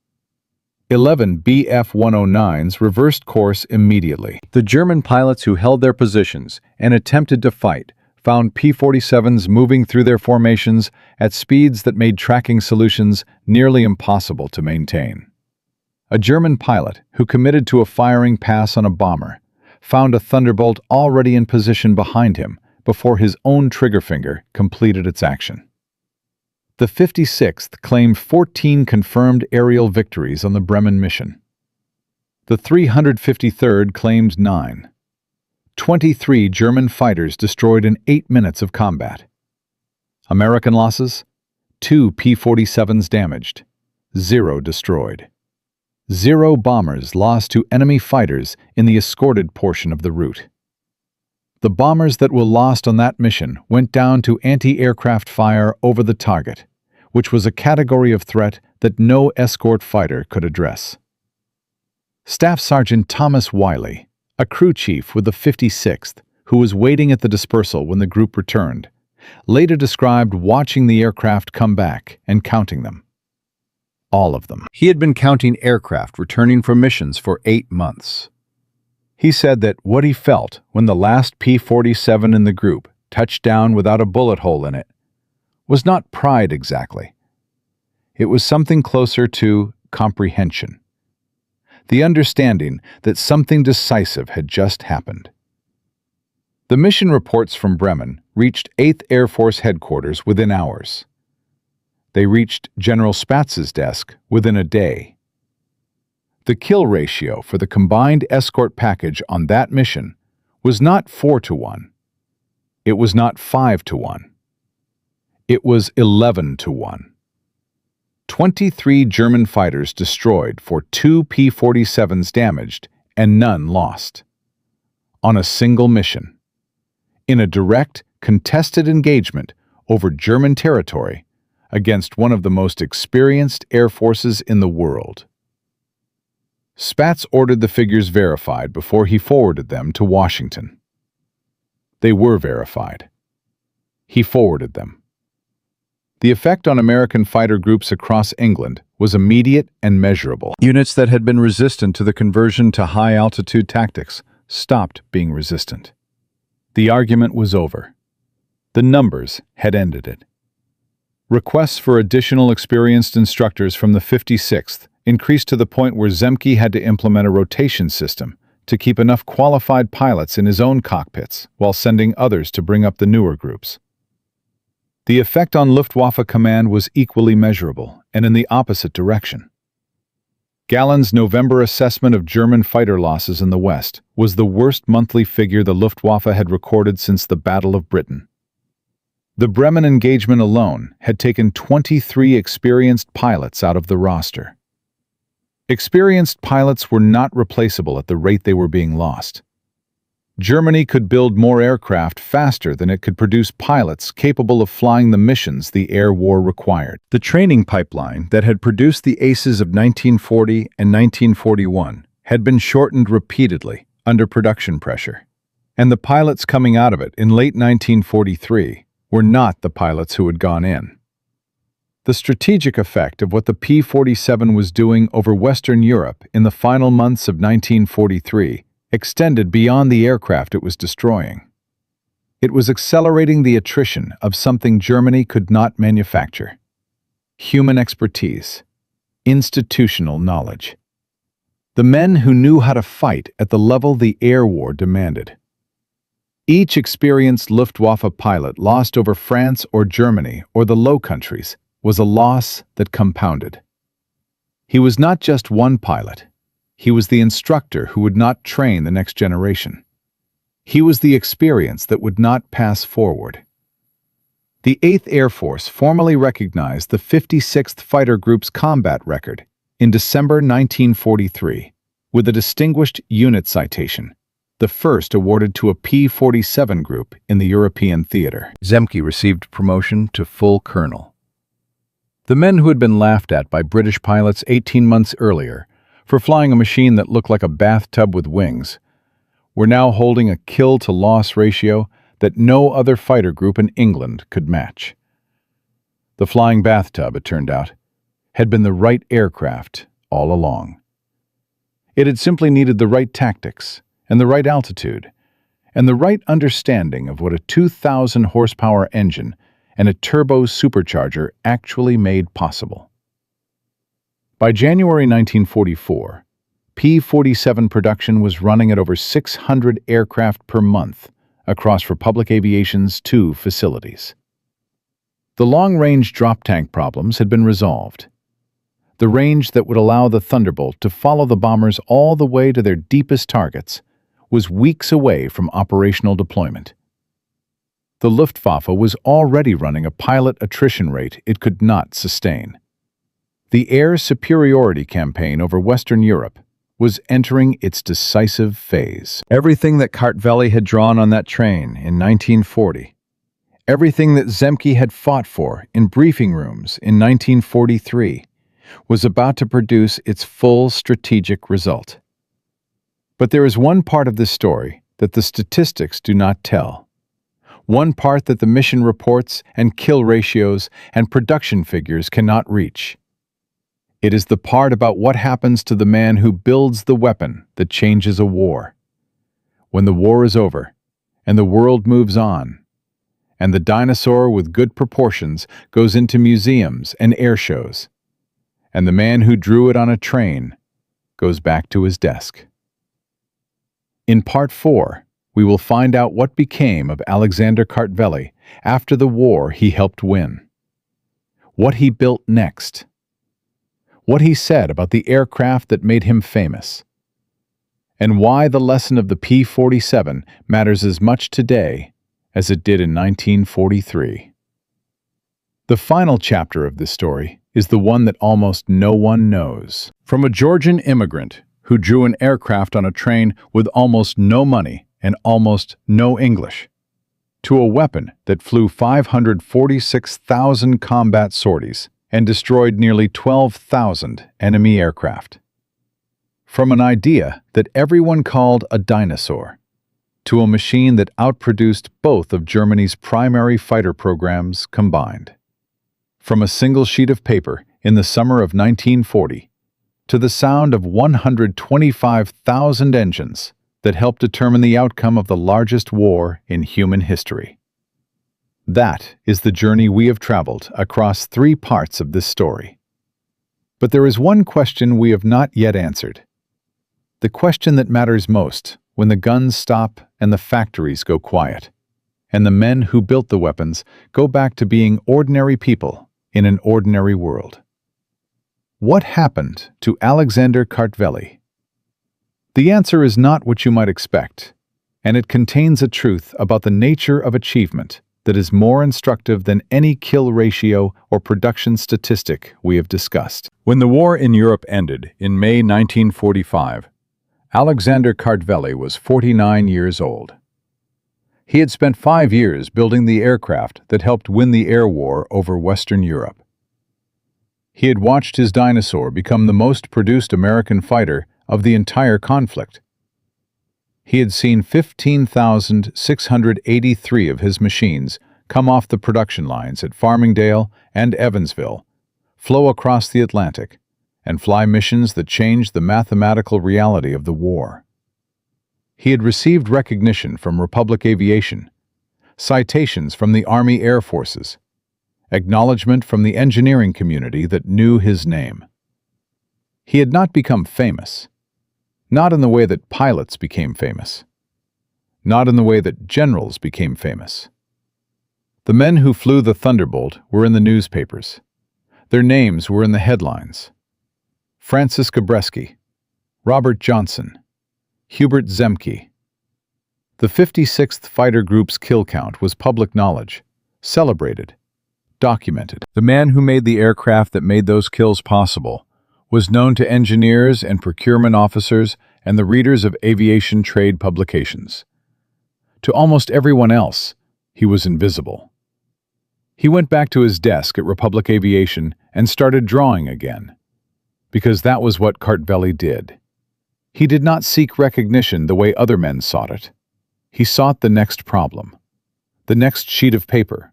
11 Bf-109s reversed course immediately. The German pilots who held their positions and attempted to fight found P-47s moving through their formations at speeds that made tracking solutions nearly impossible to maintain. A German pilot who committed to a firing pass on a bomber found a Thunderbolt already in position behind him before his own trigger finger completed its action. The 56th claimed 14 confirmed aerial victories on the Bremen mission. The 353rd claimed 9. 23 German fighters destroyed in 8 minutes of combat. American losses: 2 P-47s damaged, 0 destroyed. 0 bombers lost to enemy fighters in the escorted portion of the route. The bombers that were lost on that mission went down to anti-aircraft fire over the target, which was a category of threat that no escort fighter could address. Staff Sergeant Thomas Wiley, a crew chief with the 56th, who was waiting at the dispersal when the group returned, later described watching the aircraft come back and counting them. All of them. He had been counting aircraft returning from missions for 8 months. He said that what he felt when the last P-47 in the group touched down without a bullet hole in it was not pride exactly. It was something closer to comprehension. The understanding that something decisive had just happened. The mission reports from Bremen reached 8th Air Force Headquarters within hours. They reached General Spatz's desk within a day. The kill ratio for the combined escort package on that mission was not 4-1. It was not 5-1. It was 11-1. 23 German fighters destroyed for 2 P-47s damaged and none lost. On a single mission. In a direct, contested engagement over German territory against one of the most experienced air forces in the world. Spatz ordered the figures verified before he forwarded them to Washington. They were verified. He forwarded them. The effect on American fighter groups across England was immediate and measurable. Units that had been resistant to the conversion to high-altitude tactics stopped being resistant. The argument was over. The numbers had ended it. Requests for additional experienced instructors from the 56th increased to the point where Zemke had to implement a rotation system to keep enough qualified pilots in his own cockpits while sending others to bring up the newer groups. The effect on Luftwaffe command was equally measurable and in the opposite direction. Gallen's November assessment of German fighter losses in the West was the worst monthly figure the Luftwaffe had recorded since the Battle of Britain. The Bremen engagement alone had taken 23 experienced pilots out of the roster. Experienced pilots were not replaceable at the rate they were being lost. Germany could build more aircraft faster than it could produce pilots capable of flying the missions the air war required. The training pipeline that had produced the aces of 1940 and 1941 had been shortened repeatedly under production pressure, and the pilots coming out of it in late 1943 were not the pilots who had gone in. The strategic effect of what the P-47 was doing over Western Europe in the final months of 1943 extended beyond the aircraft it was destroying. It was accelerating the attrition of something Germany could not manufacture: human expertise, institutional knowledge. The men who knew how to fight at the level the air war demanded. Each experienced Luftwaffe pilot lost over France or Germany or the Low Countries was a loss that compounded. He was not just one pilot. He was the instructor who would not train the next generation. He was the experience that would not pass forward. The 8th Air Force formally recognized the 56th Fighter Group's combat record in December 1943, with a distinguished unit citation, the first awarded to a P-47 group in the European theater. Zemke received promotion to full colonel. The men who had been laughed at by British pilots 18 months earlier for flying a machine that looked like a bathtub with wings were now holding a kill-to-loss ratio that no other fighter group in England could match. The flying bathtub, it turned out, had been the right aircraft all along. It had simply needed the right tactics and the right altitude and the right understanding of what a 2,000 horsepower engine and a turbo supercharger actually made possible. By January 1944, P-47 production was running at over 600 aircraft per month across Republic Aviation's 2 facilities. The long-range drop tank problems had been resolved. The range that would allow the Thunderbolt to follow the bombers all the way to their deepest targets was weeks away from operational deployment. The Luftwaffe was already running a pilot attrition rate it could not sustain. The air superiority campaign over Western Europe was entering its decisive phase. Everything that Kartveli had drawn on that train in 1940, everything that Zemke had fought for in briefing rooms in 1943, was about to produce its full strategic result. But there is one part of this story that the statistics do not tell. One part that the mission reports and kill ratios and production figures cannot reach. It is the part about what happens to the man who builds the weapon that changes a war. When the war is over, and the world moves on, and the dinosaur with good proportions goes into museums and air shows, and the man who drew it on a train goes back to his desk. In Part 4, we will find out what became of Alexander Kartveli after the war he helped win. What he built next. What he said about the aircraft that made him famous. And why the lesson of the P-47 matters as much today as it did in 1943. The final chapter of this story is the one that almost no one knows. From a Georgian immigrant who drew an aircraft on a train with almost no money and almost no English, to a weapon that flew 546,000 combat sorties and destroyed nearly 12,000 enemy aircraft. From an idea that everyone called a dinosaur, to a machine that outproduced both of Germany's primary fighter programs combined. From a single sheet of paper in the summer of 1940, to the sound of 125,000 engines that helped determine the outcome of the largest war in human history. That is the journey we have traveled across 3 parts of this story. But there is one question we have not yet answered. The question that matters most when the guns stop and the factories go quiet, and the men who built the weapons go back to being ordinary people in an ordinary world. What happened to Alexander Kartveli? The answer is not what you might expect, and it contains a truth about the nature of achievement that is more instructive than any kill ratio or production statistic we have discussed. When the war in Europe ended in May 1945, Alexander Kartveli was 49 years old. He had spent 5 years building the aircraft that helped win the air war over Western Europe. He had watched his dinosaur become the most produced American fighter of the entire conflict. He had seen 15,683 of his machines come off the production lines at Farmingdale and Evansville, flow across the Atlantic, and fly missions that changed the mathematical reality of the war. He had received recognition from Republic Aviation, citations from the Army Air Forces, acknowledgement from the engineering community that knew his name. He had not become famous, not in the way that pilots became famous, not in the way that generals became famous. The men who flew the Thunderbolt were in the newspapers. Their names were in the headlines. Francis Gabreski, Robert Johnson, Hubert Zemke. The 56th Fighter Group's kill count was public knowledge, celebrated, documented. The man who made the aircraft that made those kills possible was known to engineers and procurement officers and the readers of aviation trade publications. To almost everyone else, he was invisible. He went back to his desk at Republic Aviation and started drawing again, because that was what Kartveli did. He did not seek recognition the way other men sought it. He sought the next problem, the next sheet of paper,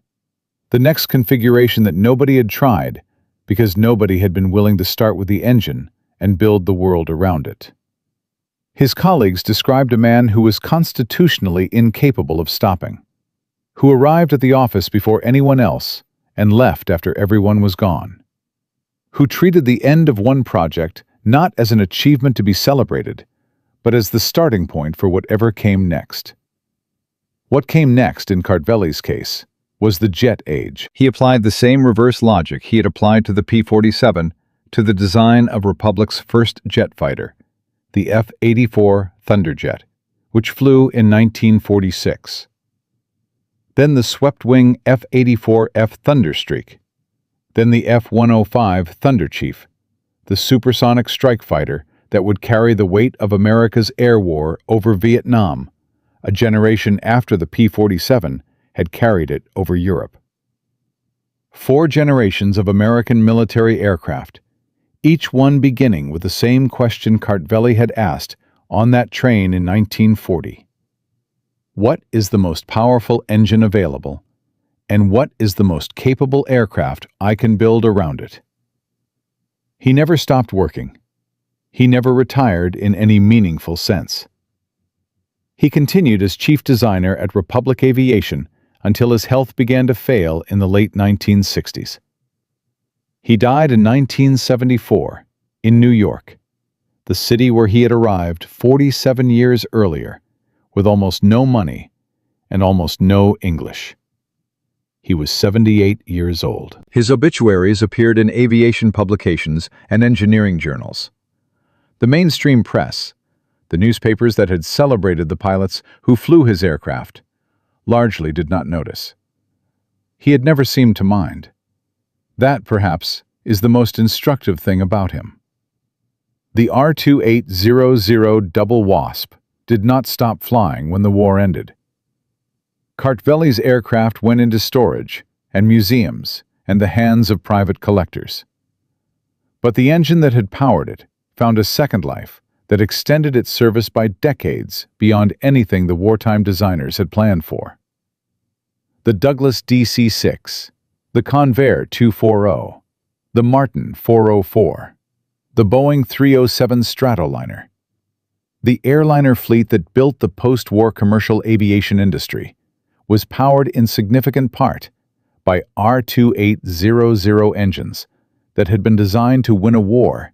the next configuration that nobody had tried, because nobody had been willing to start with the engine and build the world around it. His colleagues described a man who was constitutionally incapable of stopping, who arrived at the office before anyone else and left after everyone was gone, who treated the end of one project not as an achievement to be celebrated, but as the starting point for whatever came next. What came next in Kartveli's case was the jet age. He applied the same reverse logic he had applied to the P-47 to the design of Republic's first jet fighter, the F-84 Thunderjet, which flew in 1946. Then the swept-wing F-84F Thunderstreak, then the F-105 Thunderchief, the supersonic strike fighter that would carry the weight of America's air war over Vietnam, a generation after the P-47 had carried it over Europe. 4 generations of American military aircraft, each one beginning with the same question Kartveli had asked on that train in 1940. What is the most powerful engine available, and what is the most capable aircraft I can build around it? He never stopped working. He never retired in any meaningful sense. He continued as chief designer at Republic Aviation until his health began to fail in the late 1960s. He died in 1974 in New York, the city where he had arrived 47 years earlier, with almost no money and almost no English. He was 78 years old. His obituaries appeared in aviation publications and engineering journals. The mainstream press, the newspapers that had celebrated the pilots who flew his aircraft, largely did not notice. He had never seemed to mind. That, perhaps, is the most instructive thing about him. The R-2800 Double Wasp did not stop flying when the war ended. Kartveli's aircraft went into storage and museums and the hands of private collectors. But the engine that had powered it found a second life that extended its service by decades beyond anything the wartime designers had planned for. The Douglas DC-6, the Convair 240, the Martin 404, the Boeing 307 Stratoliner. The airliner fleet that built the post-war commercial aviation industry was powered in significant part by R-2800 engines that had been designed to win a war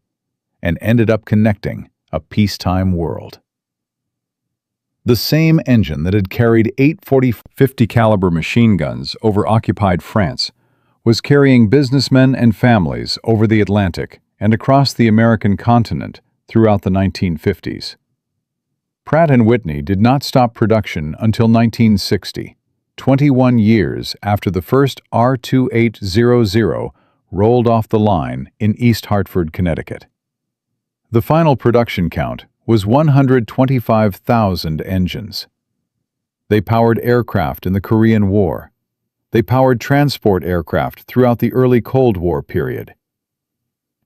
and ended up connecting a peacetime world. The same engine that had carried 8 50 caliber machine guns over occupied France was carrying businessmen and families over the Atlantic and across the American continent throughout the 1950s. Pratt Whitney did not stop production until 1960, 21 years after the first R-2800 rolled off the line in East Hartford, Connecticut. The final production count was 125,000 engines. They powered aircraft in the Korean War. They powered transport aircraft throughout the early Cold War period.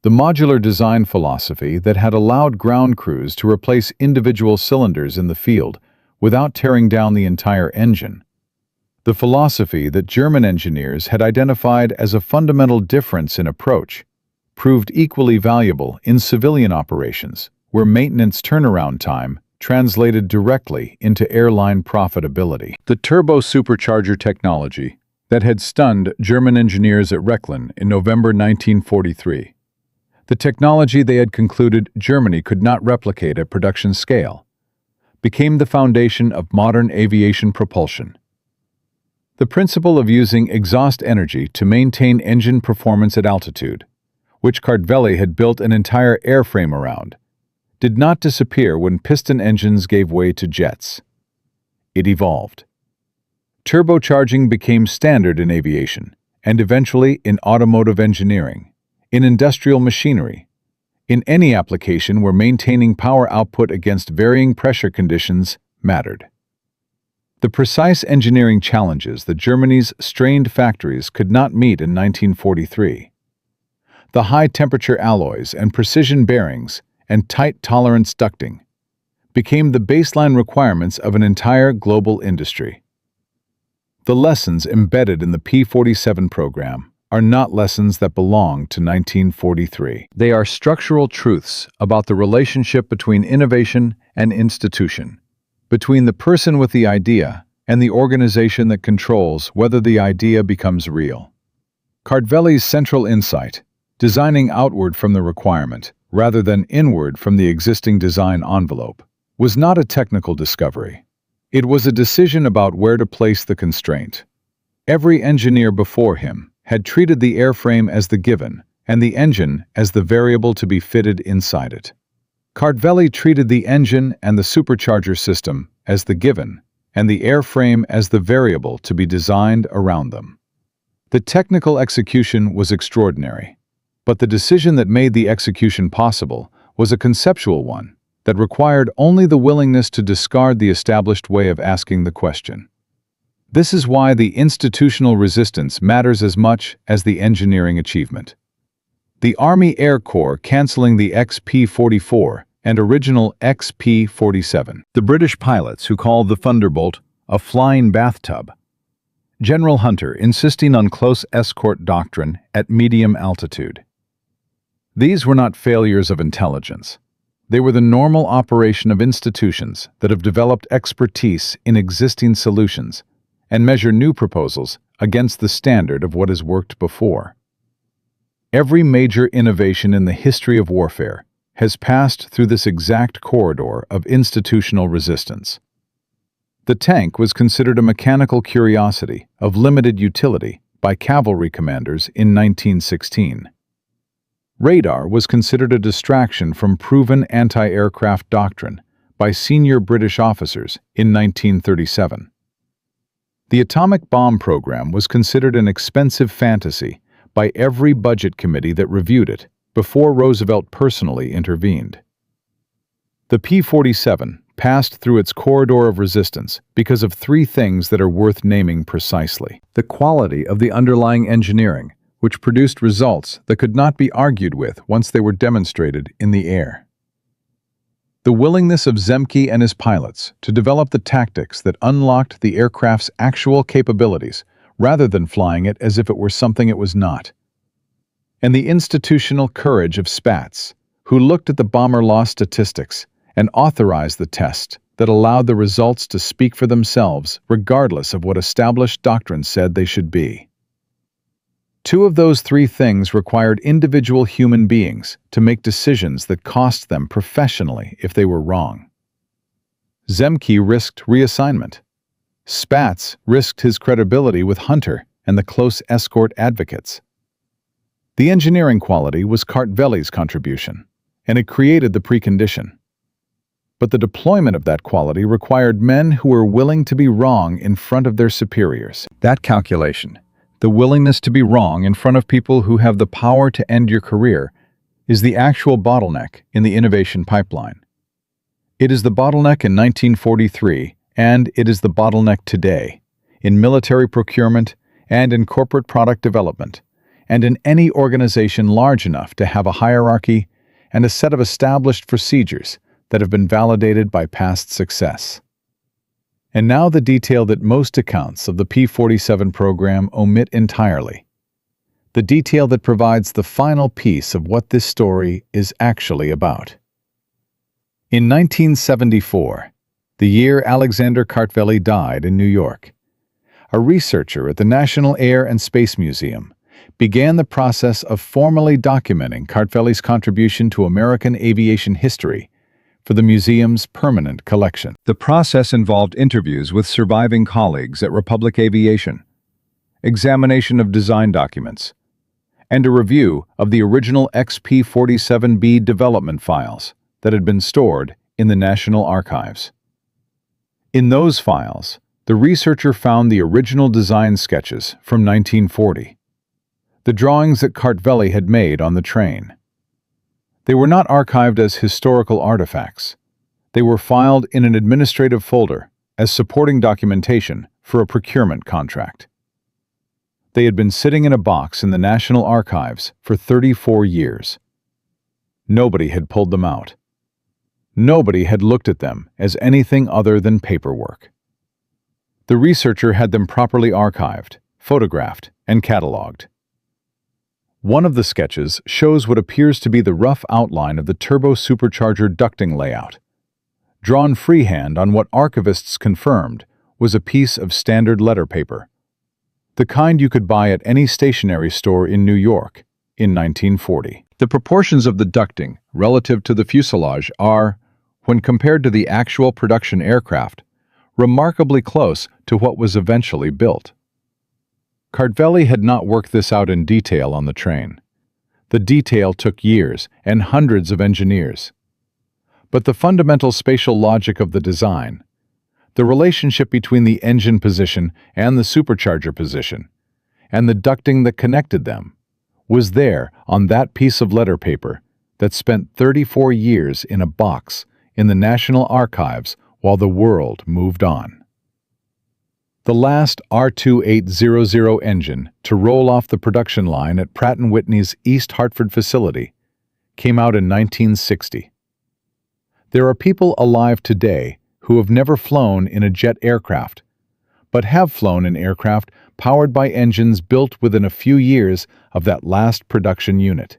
The modular design philosophy that had allowed ground crews to replace individual cylinders in the field without tearing down the entire engine. The philosophy that German engineers had identified as a fundamental difference in approach proved equally valuable in civilian operations, where maintenance turnaround time translated directly into airline profitability. The turbo supercharger technology that had stunned German engineers at Rechlin in November 1943. The technology they had concluded Germany could not replicate at production scale, became the foundation of modern aviation propulsion. The principle of using exhaust energy to maintain engine performance at altitude, which Kartveli had built an entire airframe around, did not disappear when piston engines gave way to jets. It evolved. Turbocharging became standard in aviation, and eventually in automotive engineering, in industrial machinery, in any application where maintaining power output against varying pressure conditions mattered. The precise engineering challenges that Germany's strained factories could not meet in 1943. The high-temperature alloys and precision bearings and tight-tolerance ducting became the baseline requirements of an entire global industry. The lessons embedded in the P-47 program are not lessons that belong to 1943. They are structural truths about the relationship between innovation and institution, between the person with the idea and the organization that controls whether the idea becomes real. Kartveli's central insight, designing outward from the requirement rather than inward from the existing design envelope, was not a technical discovery. It was a decision about where to place the constraint. Every engineer before him had treated the airframe as the given and the engine as the variable to be fitted inside it. Kartveli treated the engine and the supercharger system as the given and the airframe as the variable to be designed around them. The technical execution was extraordinary, but the decision that made the execution possible was a conceptual one that required only the willingness to discard the established way of asking the question. This is why the institutional resistance matters as much as the engineering achievement. The Army Air Corps canceling the XP-44 and original XP-47. The British pilots who called the Thunderbolt a flying bathtub. General Hunter insisting on close escort doctrine at medium altitude. These were not failures of intelligence. They were the normal operation of institutions that have developed expertise in existing solutions and measure new proposals against the standard of what has worked before. Every major innovation in the history of warfare has passed through this exact corridor of institutional resistance. The tank was considered a mechanical curiosity of limited utility by cavalry commanders in 1916. Radar was considered a distraction from proven anti-aircraft doctrine by senior British officers in 1937. The atomic bomb program was considered an expensive fantasy by every budget committee that reviewed it before Roosevelt personally intervened. The P-47 passed through its corridor of resistance because of three things that are worth naming precisely. The quality of the underlying engineering, which produced results that could not be argued with once they were demonstrated in the air. The willingness of Zemke and his pilots to develop the tactics that unlocked the aircraft's actual capabilities rather than flying it as if it were something it was not. And the institutional courage of Spats, who looked at the bomber loss statistics and authorized the test that allowed the results to speak for themselves regardless of what established doctrine said they should be. Two of those three things required individual human beings to make decisions that cost them professionally if they were wrong. Zemke risked reassignment. Spats risked his credibility with Hunter and the close escort advocates. The engineering quality was Kartveli's contribution, and it created the precondition. But the deployment of that quality required men who were willing to be wrong in front of their superiors. That calculation, the willingness to be wrong in front of people who have the power to end your career, is the actual bottleneck in the innovation pipeline. It is the bottleneck in 1943, and it is the bottleneck today, in military procurement and in corporate product development, and in any organization large enough to have a hierarchy and a set of established procedures that have been validated by past success. And now the detail that most accounts of the P-47 program omit entirely. The detail that provides the final piece of what this story is actually about. In 1974, the year Alexander Kartveli died in New York, a researcher at the National Air and Space Museum began the process of formally documenting Kartveli's contribution to American aviation history for the museum's permanent collection. The process involved interviews with surviving colleagues at Republic Aviation, examination of design documents, and a review of the original XP-47B development files that had been stored in the National Archives. In those files, the researcher found the original design sketches from 1940, the drawings that Kartveli had made on the train. They were not archived as historical artifacts. They were filed in an administrative folder as supporting documentation for a procurement contract. They had been sitting in a box in the National Archives for 34 years. Nobody had pulled them out. Nobody had looked at them as anything other than paperwork. The researcher had them properly archived, photographed, and catalogued. One of the sketches shows what appears to be the rough outline of the turbo supercharger ducting layout, drawn freehand on what archivists confirmed was a piece of standard letter paper, the kind you could buy at any stationery store in New York in 1940. The proportions of the ducting relative to the fuselage are, when compared to the actual production aircraft, remarkably close to what was eventually built. Kartveli had not worked this out in detail on the train. The detail took years and hundreds of engineers. But the fundamental spatial logic of the design, the relationship between the engine position and the supercharger position, and the ducting that connected them, was there on that piece of letter paper that spent 34 years in a box in the National Archives while the world moved on. The last R-2800 engine to roll off the production line at Pratt Whitney's East Hartford facility came out in 1960. There are people alive today who have never flown in a jet aircraft, but have flown in aircraft powered by engines built within a few years of that last production unit.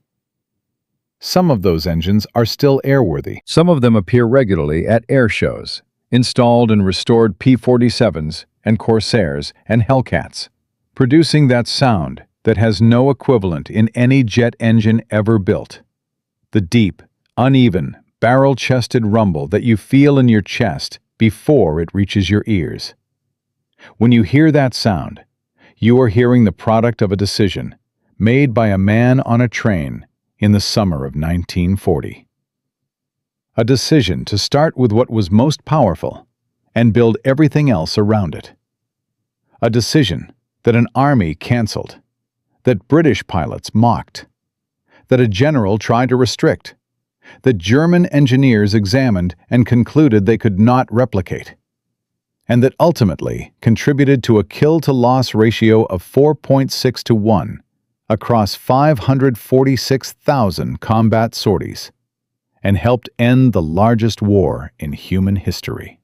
Some of those engines are still airworthy. Some of them appear regularly at air shows, installed in restored P-47’s and Corsairs and Hellcats, producing that sound that has no equivalent in any jet engine ever built. The deep, uneven, barrel-chested rumble that you feel in your chest before it reaches your ears. When you hear that sound, you are hearing the product of a decision made by a man on a train in the summer of 1940. A decision to start with what was most powerful and build everything else around it. A decision that an army canceled, that British pilots mocked, that a general tried to restrict, that German engineers examined and concluded they could not replicate, and that ultimately contributed to a kill-to-loss ratio of 4.6 to 1 across 546,000 combat sorties, and helped end the largest war in human history.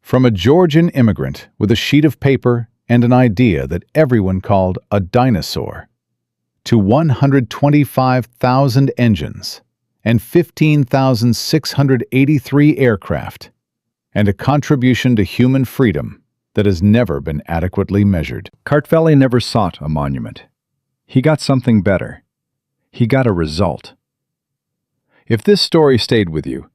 From a Georgian immigrant with a sheet of paper and an idea that everyone called a dinosaur, to 125,000 engines and 15,683 aircraft, and a contribution to human freedom that has never been adequately measured. Kartveli never sought a monument. He got something better. He got a result. If this story stayed with you,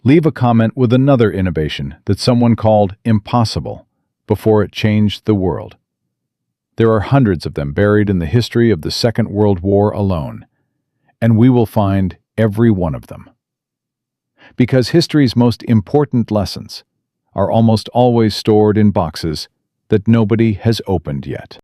leave a comment with another innovation that someone called impossible before it changed the world. There are hundreds of them buried in the history of the Second World War alone, and we will find every one of them. Because history's most important lessons are almost always stored in boxes that nobody has opened yet.